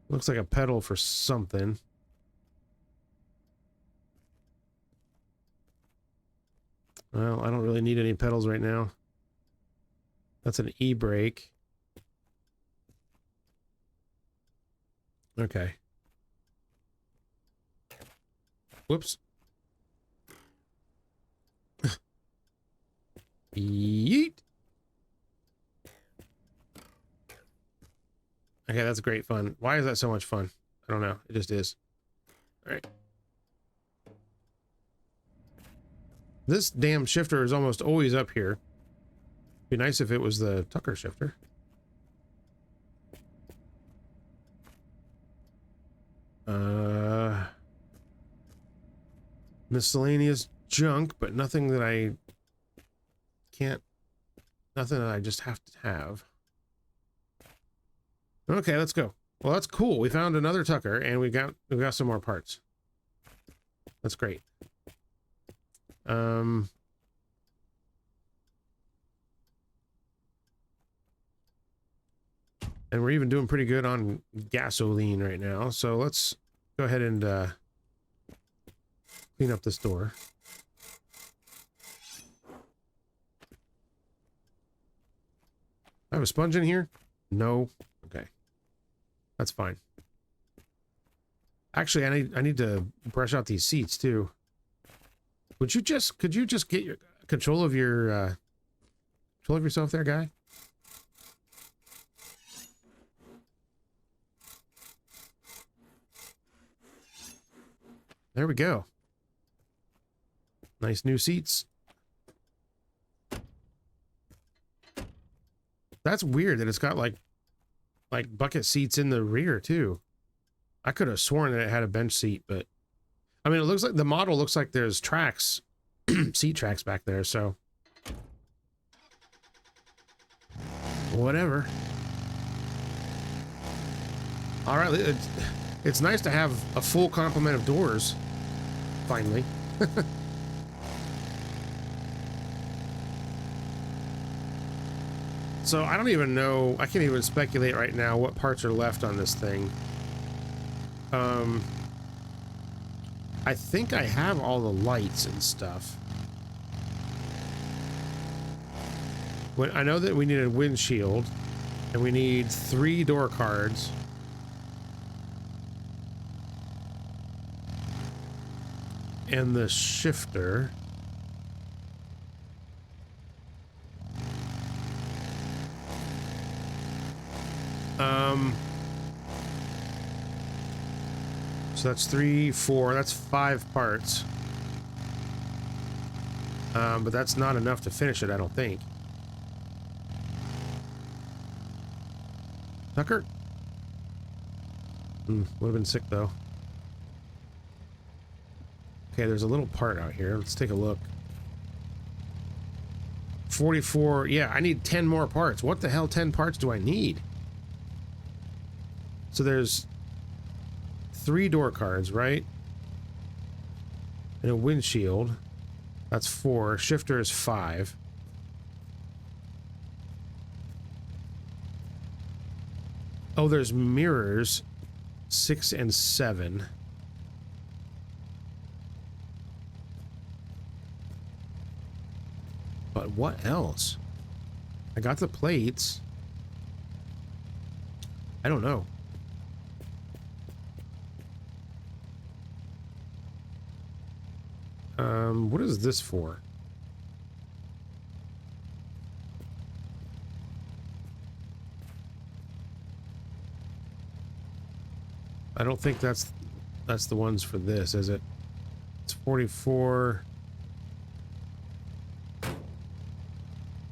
Looks like a pedal for something. Well, I don't really need any pedals right now. That's an e-brake. Okay. Whoops. Yeet. Okay, that's great fun. Why is that so much fun? I don't know. It just is. All right. This damn shifter is almost always up here. Be nice if it was the Tucker shifter. miscellaneous junk, but nothing that I can't, nothing that I just have to have. Okay, let's go. Well, that's cool. We found another Tucker, and we got some more parts. That's great. And we're even doing pretty good on gasoline right now. So let's go ahead and clean up this door. I have a sponge in here? No. Okay. That's fine. Actually, I need to brush out these seats too. Could you just get your control of yourself there, guy? There we go. Nice new seats. That's weird that it's got like bucket seats in the rear too. I could have sworn that it had a bench seat, but I mean, it looks like the model looks like there's tracks, seat tracks back there, so whatever. All right, it's nice to have a full complement of doors, finally. So I don't even know, I can't even speculate right now what parts are left on this thing. I think I have all the lights and stuff. I know that we need a windshield, and we need 3 door cards. And the shifter. So that's 3, 4, that's 5 parts. But that's not enough to finish it, I don't think. Tucker? Would have been sick though. Okay, there's a little part out here. Let's take a look. 44. Yeah, I need 10 more parts. What the hell 10 parts do I need? So there's 3 door cards, right? And a windshield. That's 4. Shifter is 5. Oh, there's mirrors. 6 and 7. But what else? I got the plates. I don't know. What is this for? I don't think that's the ones for this, is it? It's 44.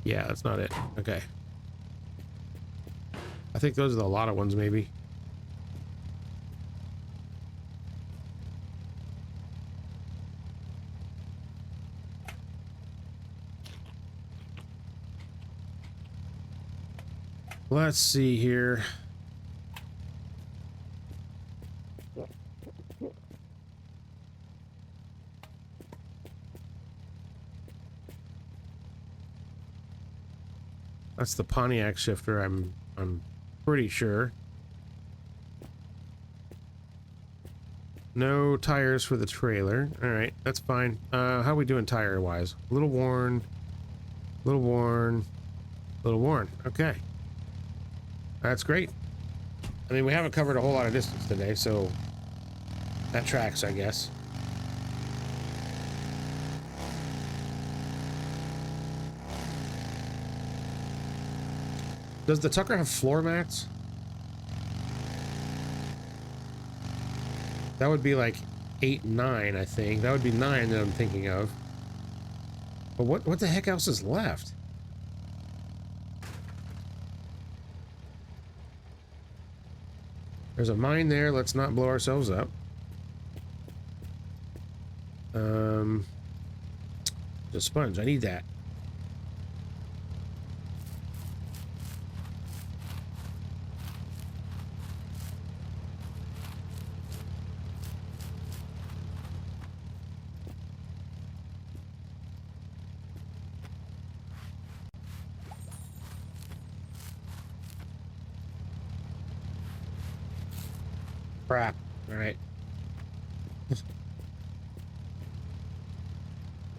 Yeah, that's not it. Okay. I think those are the lot of ones, maybe. Let's see here. That's the Pontiac shifter, I'm pretty sure. No tires for the trailer. All right, that's fine. How are we doing tire-wise? A little worn, a little worn, a little worn. Okay. That's great. I mean, we haven't covered a whole lot of distance today, so that tracks, I guess. Does the Tucker have floor mats? That would be like 8, 9, I think. That would be 9 that I'm thinking of. But what the heck else is left? There's a mine there. Let's not blow ourselves up. Um, the sponge. I need that. Crap. All right.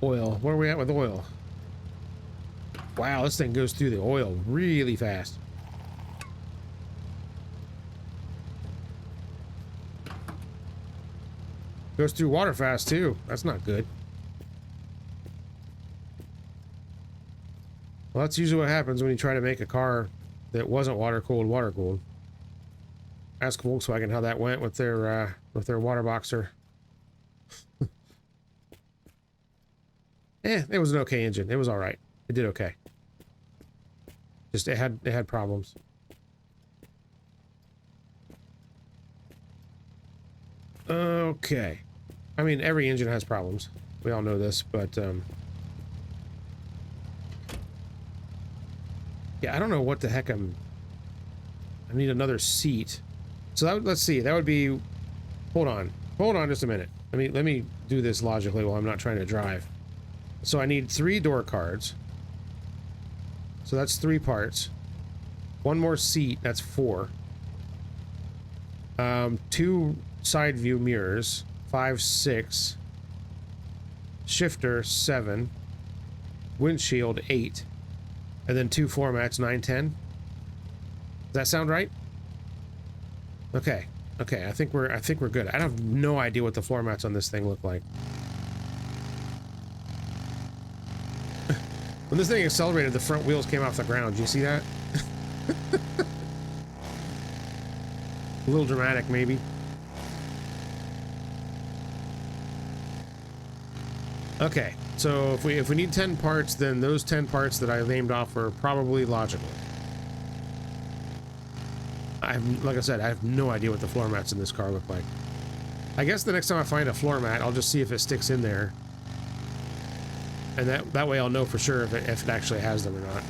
Oil. Where are we at with oil? Wow, this thing goes through the oil really fast. Goes through water fast too. That's not good. Well, that's usually what happens when you try to make a car that wasn't water cooled. Ask Volkswagen how that went with their water boxer. It was an okay engine. It was all right. It did okay. Just it had problems. Okay. I mean, every engine has problems. We all know this, but yeah, I don't know what the heck I need another seat. So let's see. That would be. Hold on just a minute. Let me do this logically while I'm not trying to drive. So I need 3 door cards. So that's 3 parts. 1 more seat, that's 4. 2 side view mirrors, 5, 6. Shifter, 7. Windshield, 8. And then 2 floor mats, 9, 10. Does that sound right? Okay. Okay, I think we're good. I have no idea what the floor mats on this thing look like. When this thing accelerated, the front wheels came off the ground. Do you see that? A little dramatic, maybe. Okay, so if we need 10 parts, then those 10 parts that I named off are probably logical. Like I said, I have no idea what the floor mats in this car look like. I guess the next time I find a floor mat, I'll just see if it sticks in there. And that way I'll know for sure if it actually has them or not.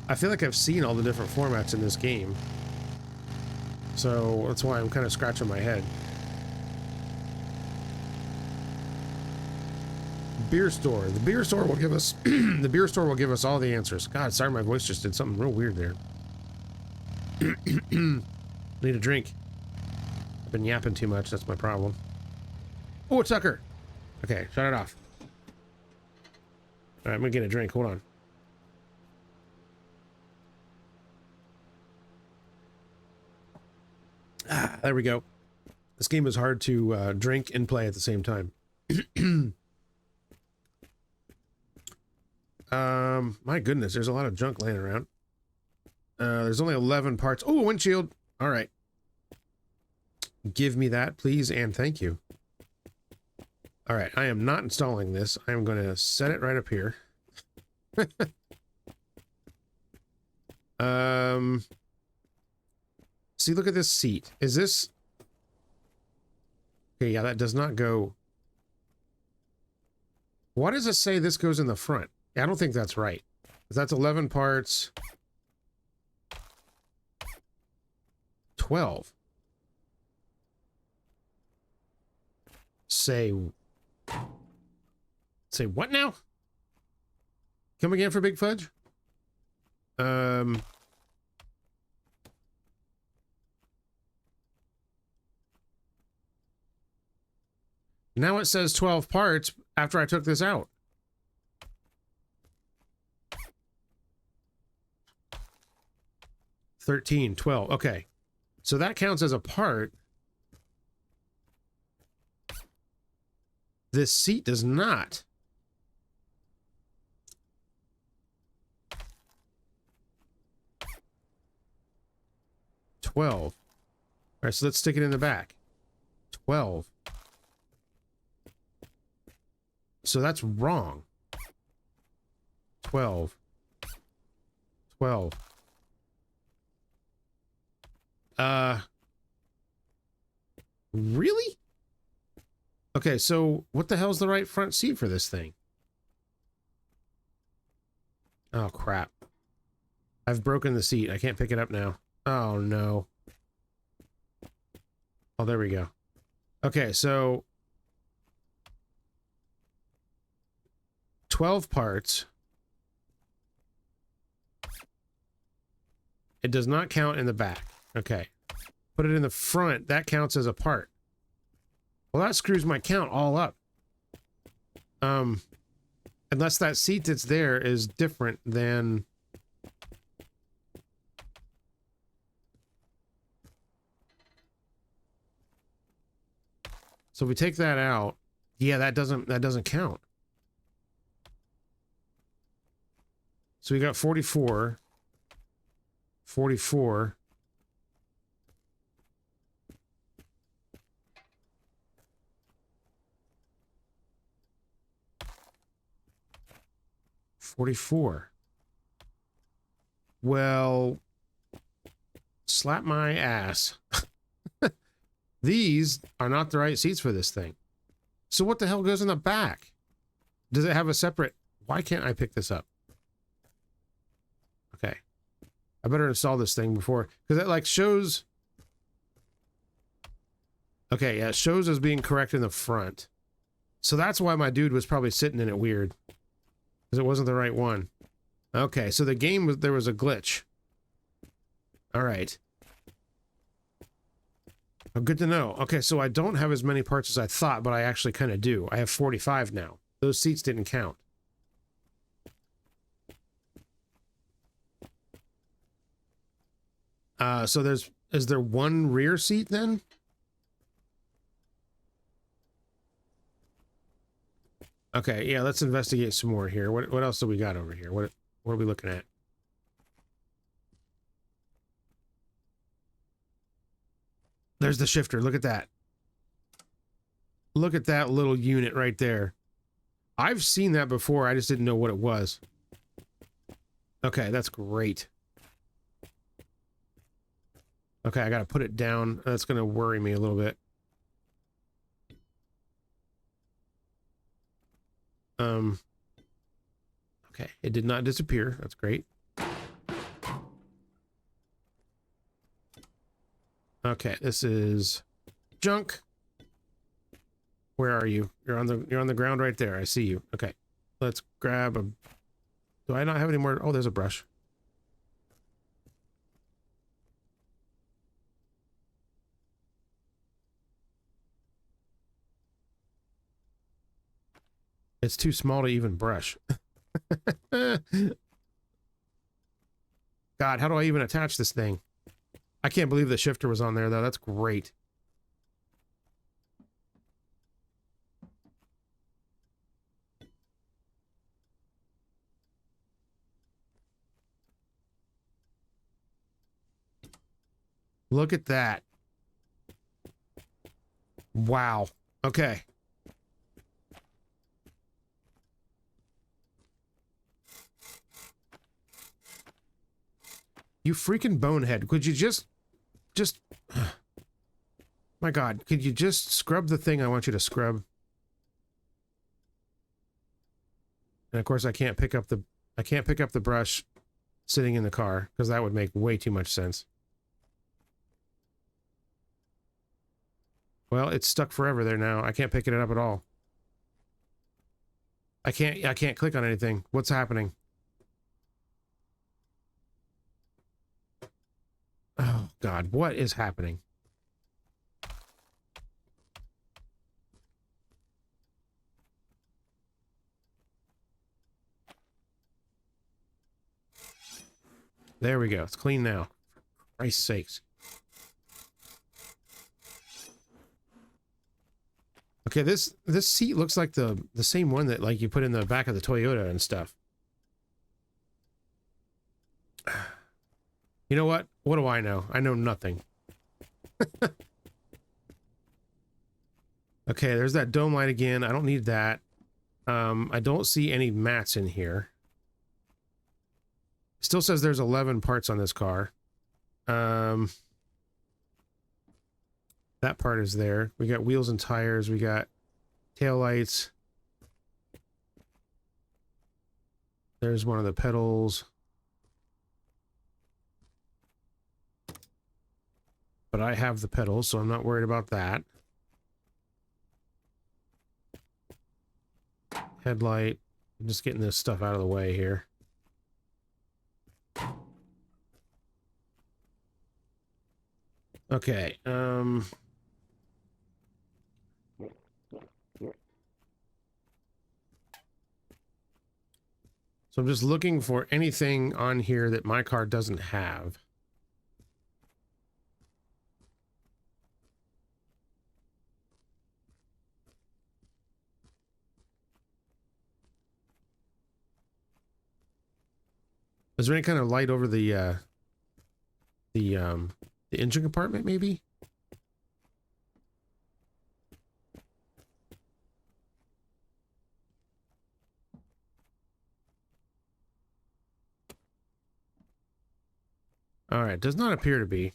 I feel like I've seen all the different floor mats in this game. So that's why I'm kind of scratching my head. Beer store. The beer store will give us the beer store will give us all the answers. God, sorry, my voice just did something real weird there. Need a drink. I've been yapping too much. That's my problem. Oh, it's sucker. Okay, shut it off. All right, I'm gonna get a drink. Hold on. Ah, there we go. This game is hard to drink and play at the same time. My goodness, there's a lot of junk laying around. There's only 11 parts. Oh, a windshield. All right. Give me that, please, and thank you. All right, I am not installing this. I am going to set it right up here. See, look at this seat. Is this... Okay, yeah, that does not go... Why does it say this goes in the front? I don't think that's right. That's 11 parts. 12. Say what now? Come again for Big Fudge? Now it says 12 parts after I took this out. $13, $12. Okay. So that counts as a part. This seat does not. $12. All right, so let's stick it in the back. $12. So that's wrong. 12. 12. Really? Okay, so what the hell's the right front seat for this thing? Oh, crap. I've broken the seat. I can't pick it up now. Oh, no. Oh, there we go. Okay, so 12 parts. It does not count in the back. Okay. Put it in the front. That counts as a part. Well, that screws my count all up. Unless that seat that's there is different than... So if we take that out, yeah, that doesn't count. So we got 44. 44. Well, slap my ass. These are not the right seats for this thing. So what the hell goes in the back? Does it have a separate... Why can't I pick this up? Okay. I better install this thing before... Because it, like, shows... Okay, yeah, it shows as being correct in the front. So that's why my dude was probably sitting in it weird. Because it wasn't the right one. Okay, so the game was... There was a glitch. Alright. Oh, good to know. Okay, so I don't have as many parts as I thought, but I actually kind of do. I have 45 now. Those seats didn't count. So is there one rear seat then? Okay, yeah, let's investigate some more here. What else do we got over here? What are we looking at? There's the shifter. Look at that. Look at that little unit right there. I've seen that before. I just didn't know what it was. Okay, that's great. Okay, I gotta put it down. That's gonna worry me a little bit. Okay, it did not disappear. That's great. Okay, this is junk. Where are you? You're on the ground right there. I see you. Okay. Let's grab a... Do I not have any more? Oh, there's a brush. It's too small to even brush. God, how do I even attach this thing? I can't believe the shifter was on there, though. That's great. Look at that. Wow. Okay. You freaking bonehead. Could you just... My God, could you just scrub the thing I want you to scrub? And of course I can't pick up the brush sitting in the car, because that would make way too much sense. Well, it's stuck forever there now. I can't pick it up at all. I can't click on anything. What's happening? Oh God, what is happening? There we go. It's clean now. For Christ's sakes. Okay, this seat looks like the same one that like you put in the back of the Toyota and stuff. You know what? What do I know? I know nothing. Okay, there's that dome light again. I don't need that. I don't see any mats in here. Still says there's 11 parts on this car. That part is there. We got wheels and tires. We got tail lights. There's one of the pedals. But I have the pedals, so I'm not worried about that. Headlight. I'm just getting this stuff out of the way here. Okay, so I'm just looking for anything on here that my car doesn't have. Is there any kind of light over the engine compartment, maybe? All right, does not appear to be.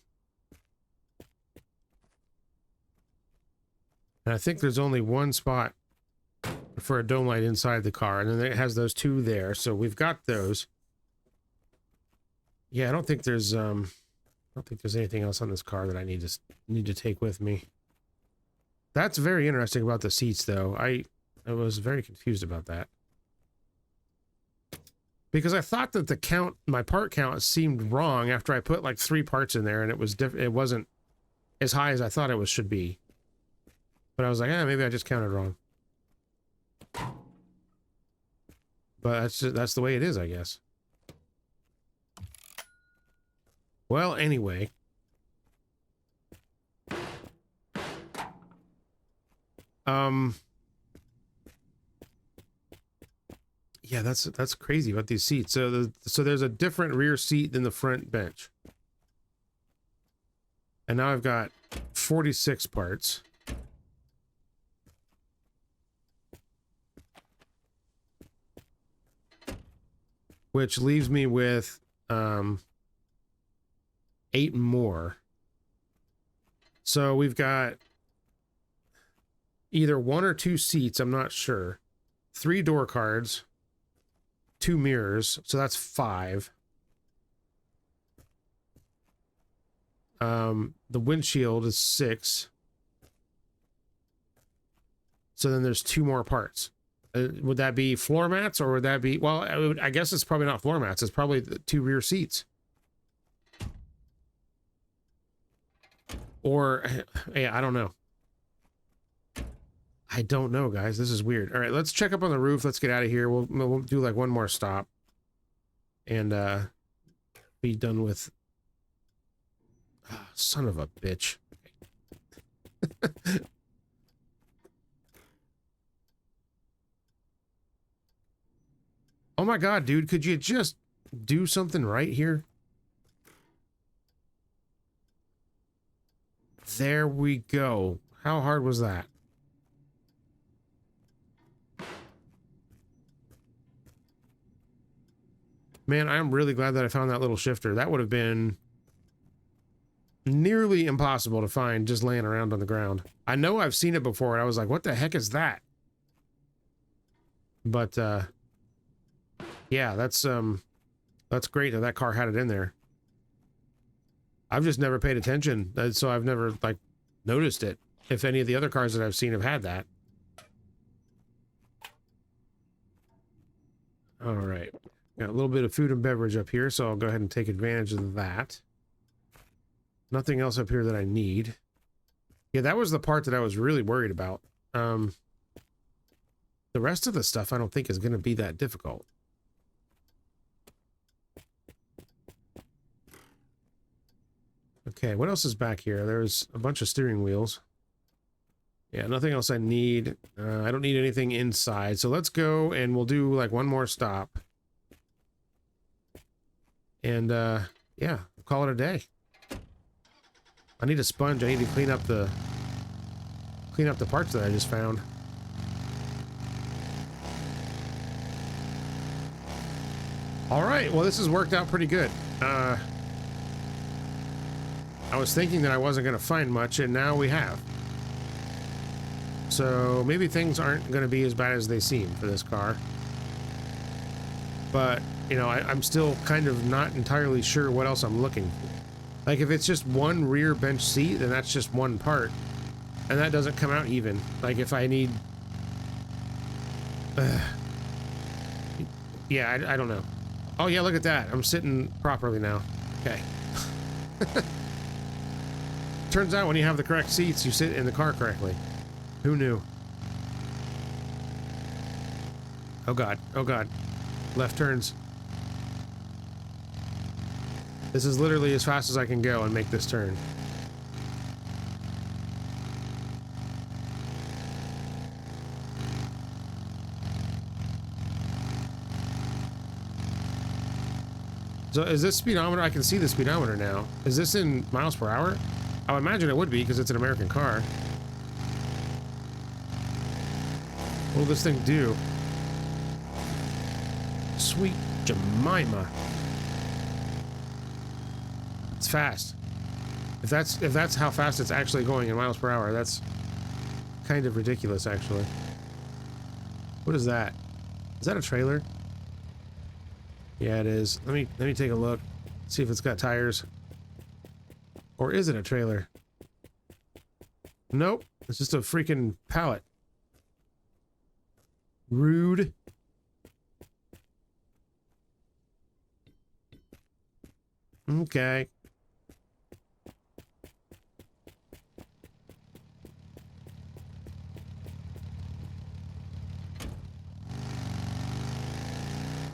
And I think there's only one spot for a dome light inside the car, and then it has those two there, so we've got those. Yeah, I don't think there's anything else on this car that I need to take with me. That's very interesting about the seats, though. I was very confused about that. Because I thought that the count, my part count seemed wrong after I put like 3 parts in there, and it wasn't as high as I thought it should be. But I was like, maybe I just counted wrong. But that's the way it is, I guess. Well, anyway. Yeah, that's crazy about these seats. So there's a different rear seat than the front bench. And now I've got 46 parts. Which leaves me with 8 more. So we've got either 1 or 2 seats, I'm not sure. 3 door cards, 2 mirrors, so that's 5. The windshield is 6. So then there's 2 more parts. Would that be floor mats, or would that be... Well, I guess it's probably not floor mats. It's probably the 2 rear seats. Or, yeah, I don't know. I don't know, guys. This is weird. All right, let's check up on the roof. Let's get out of here. We'll do like one more stop. And, be done with... Oh, son of a bitch. Oh my god, dude, could you just do something right here? There we go. How hard was that? Man, I'm really glad that I found that little shifter. That would have been nearly impossible to find just laying around on the ground. I know I've seen it before, and I was like, what the heck is that? But, yeah, that's great that that car had it in there. I've just never paid attention, so I've never, like, noticed it. If any of the other cars that I've seen have had that. All right. Got a little bit of food and beverage up here, so I'll go ahead and take advantage of that. Nothing else up here that I need. Yeah, that was the part that I was really worried about. The rest of the stuff I don't think is going to be that difficult. Okay, what else is back here? There's a bunch of steering wheels. Yeah, nothing else I need. I don't need anything inside. So let's go and we'll do like one more stop. And yeah, call it a day. I need a sponge. I need to clean up the parts that I just found. All right, well, this has worked out pretty good. I was thinking that I wasn't going to find much, and now we have. So maybe things aren't going to be as bad as they seem for this car. But, you know, I'm still kind of not entirely sure what else I'm looking for. Like, if it's just one rear bench seat, then that's just one part. And that doesn't come out even. Like, if I need... yeah, I don't know. Oh, yeah, look at that. I'm sitting properly now. Okay. Turns out when you have the correct seats, you sit in the car correctly. Who knew? Oh, God. Oh, God. Left turns. This is literally as fast as I can go and make this turn. So is this speedometer? I can see the speedometer now. Is this in miles per hour? I would imagine it would be because it's an American car. What will this thing do? Sweet Jemima. It's fast. If that's how fast it's actually going in miles per hour, that's kind of ridiculous, actually. What is that? Is that a trailer? Yeah, it is. Let me take a look. See if it's got tires. Or is it a trailer? Nope. It's just a freaking pallet. Rude. Okay.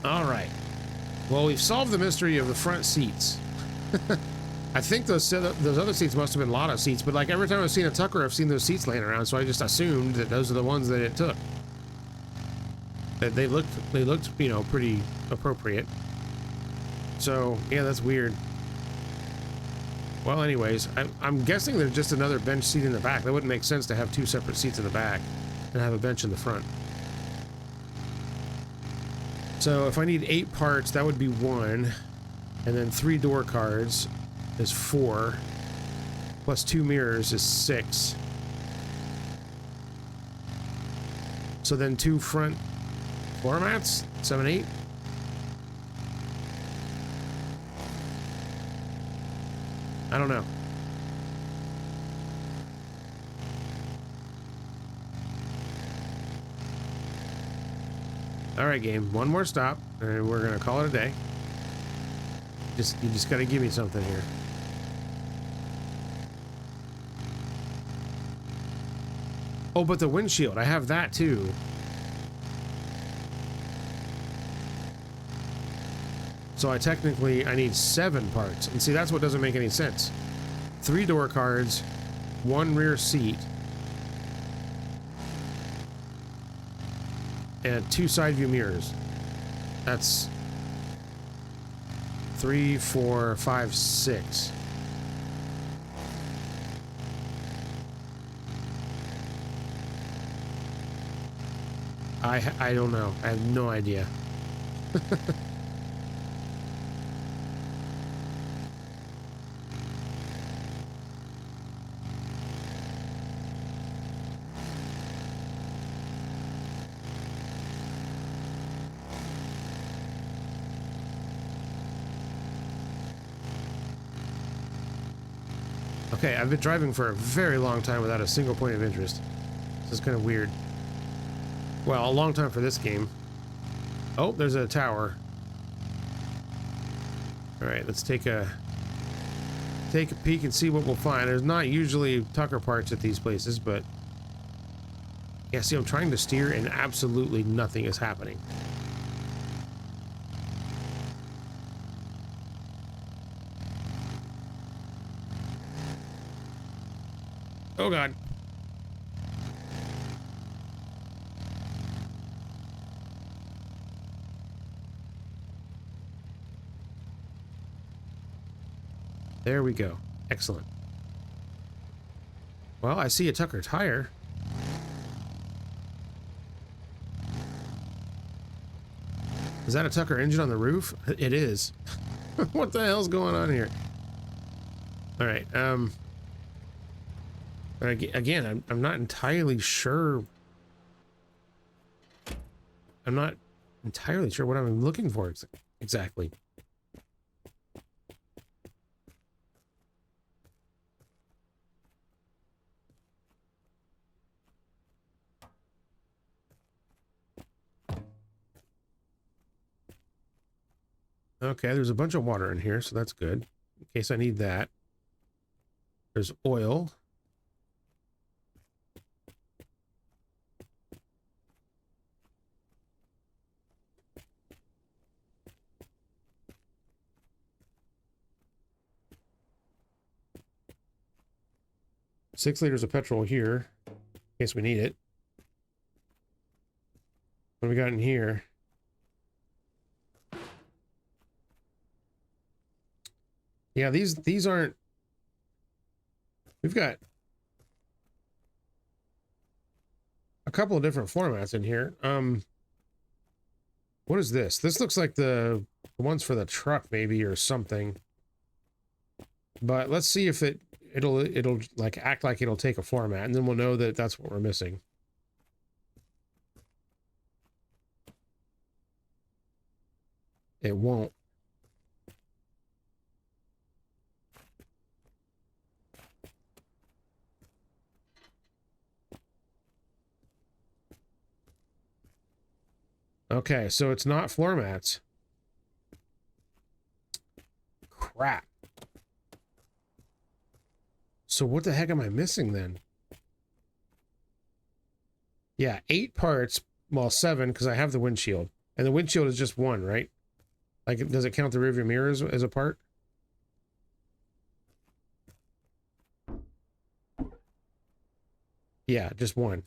All right. Well, we've solved the mystery of the front seats. I think those other seats must have been Lotto seats, but like every time I've seen a Tucker, I've seen those seats laying around, so I just assumed that those are the ones that it took. That they looked, you know, pretty appropriate. So, yeah, that's weird. Well, anyways, I'm guessing there's just another bench seat in the back. That wouldn't make sense to have two separate seats in the back and have a bench in the front. So if I need 8 parts, that would be 1. And then 3 door cards is 4. Plus 2 mirrors is 6. So then 2 front floor mats, 7, 8. I don't know. All right, game. One more stop, and we're gonna call it a day. You just gotta give me something here. Oh, but the windshield, I have that too. So I need 7 parts. And see, that's what doesn't make any sense. 3 door cards, 1 rear seat, and 2 side view mirrors. That's 3, 4, 5, 6. I don't know. I have no idea. Okay, I've been driving for a very long time without a single point of interest. This is kind of weird. Well, a long time for this game. Oh, there's a tower. Alright, let's take a peek and see what we'll find. There's not usually Tucker parts at these places, but... yeah, see, I'm trying to steer and absolutely nothing is happening. Oh, God. There we go. Excellent. Well, I see a Tucker tire. Is that a Tucker engine on the roof? It is. What the hell's going on here? All right. Again, I'm not entirely sure. I'm not entirely sure what I'm looking for exactly. Okay, there's a bunch of water in here, so that's good. In case I need that. There's oil. Six liters of petrol here, in case we need it. What do we got in here? Yeah, these aren't... We've got a couple of different formats in here. What is this? This looks like the ones for the truck, maybe, or something. But let's see if it'll like act like it'll take a format, and then we'll know that that's what we're missing. It won't. Okay, so it's not floor mats. Crap. So what the heck am I missing then? Yeah, 8 parts. Well, 7 because I have the windshield. And the windshield is just 1, right? Like, does it count the rearview mirror as a part? Yeah, just 1.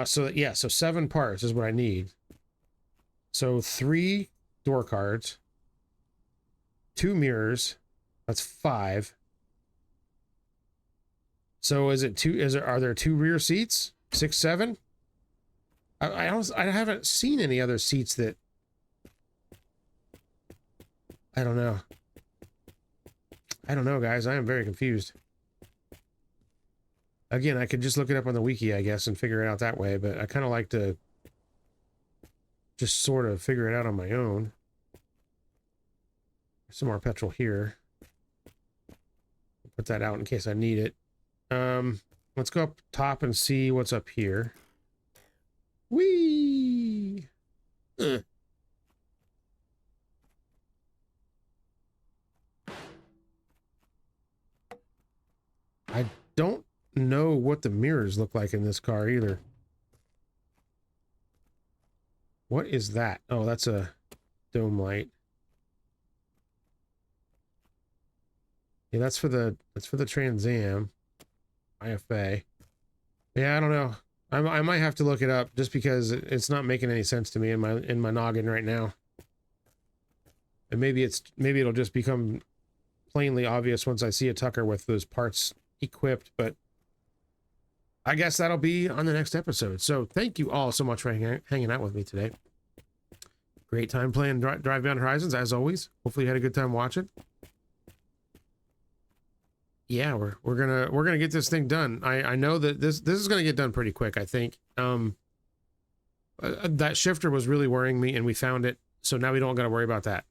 So yeah, so 7 parts is what I need. So 3 door cards, 2 mirrors, that's 5. So is it 2? Are there 2 rear seats? 6, 7? I haven't seen any other seats that... I don't know. I don't know, guys. I am very confused. Again, I could just look it up on the wiki, I guess, and figure it out that way, but I kind of like to just sort of figure it out on my own. Some more petrol here. Put that out in case I need it. Let's go up top and see what's up here. Whee! I don't know what the mirrors look like in this car either. What is that? Oh, that's a dome light. Yeah, that's for the Trans Am. IFA. Yeah, I don't know. I might have to look it up just because it's not making any sense to me in my noggin right now. And maybe it'll just become plainly obvious once I see a Tucker with those parts equipped, but I guess that'll be on the next episode. So thank you all so much for hanging out with me today. Great time playing Drive Beyond Horizons, as always. Hopefully you had a good time watching. Yeah, we're gonna get this thing done. I know that this is gonna get done pretty quick, I think. That shifter was really worrying me, and we found it, so now we don't gotta worry about that.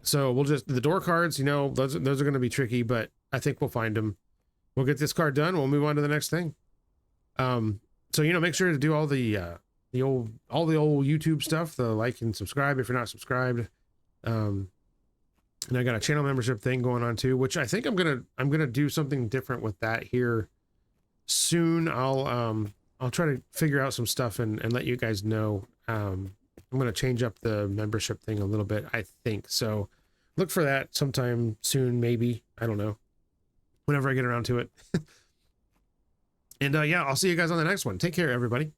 So we'll just... the door cards, you know, those are gonna be tricky, but I think we'll find them. We'll get this car done. We'll move on to the next thing. So, you know, make sure to do all the old YouTube stuff, the like and subscribe if you're not subscribed. And I got a channel membership thing going on too, which I think I'm gonna do something different with that here soon. I'll try to figure out some stuff and let you guys know. I'm gonna change up the membership thing a little bit, I think. So look for that sometime soon, maybe. I don't know. Whenever I get around to it. And yeah, I'll see you guys on the next one. Take care, everybody.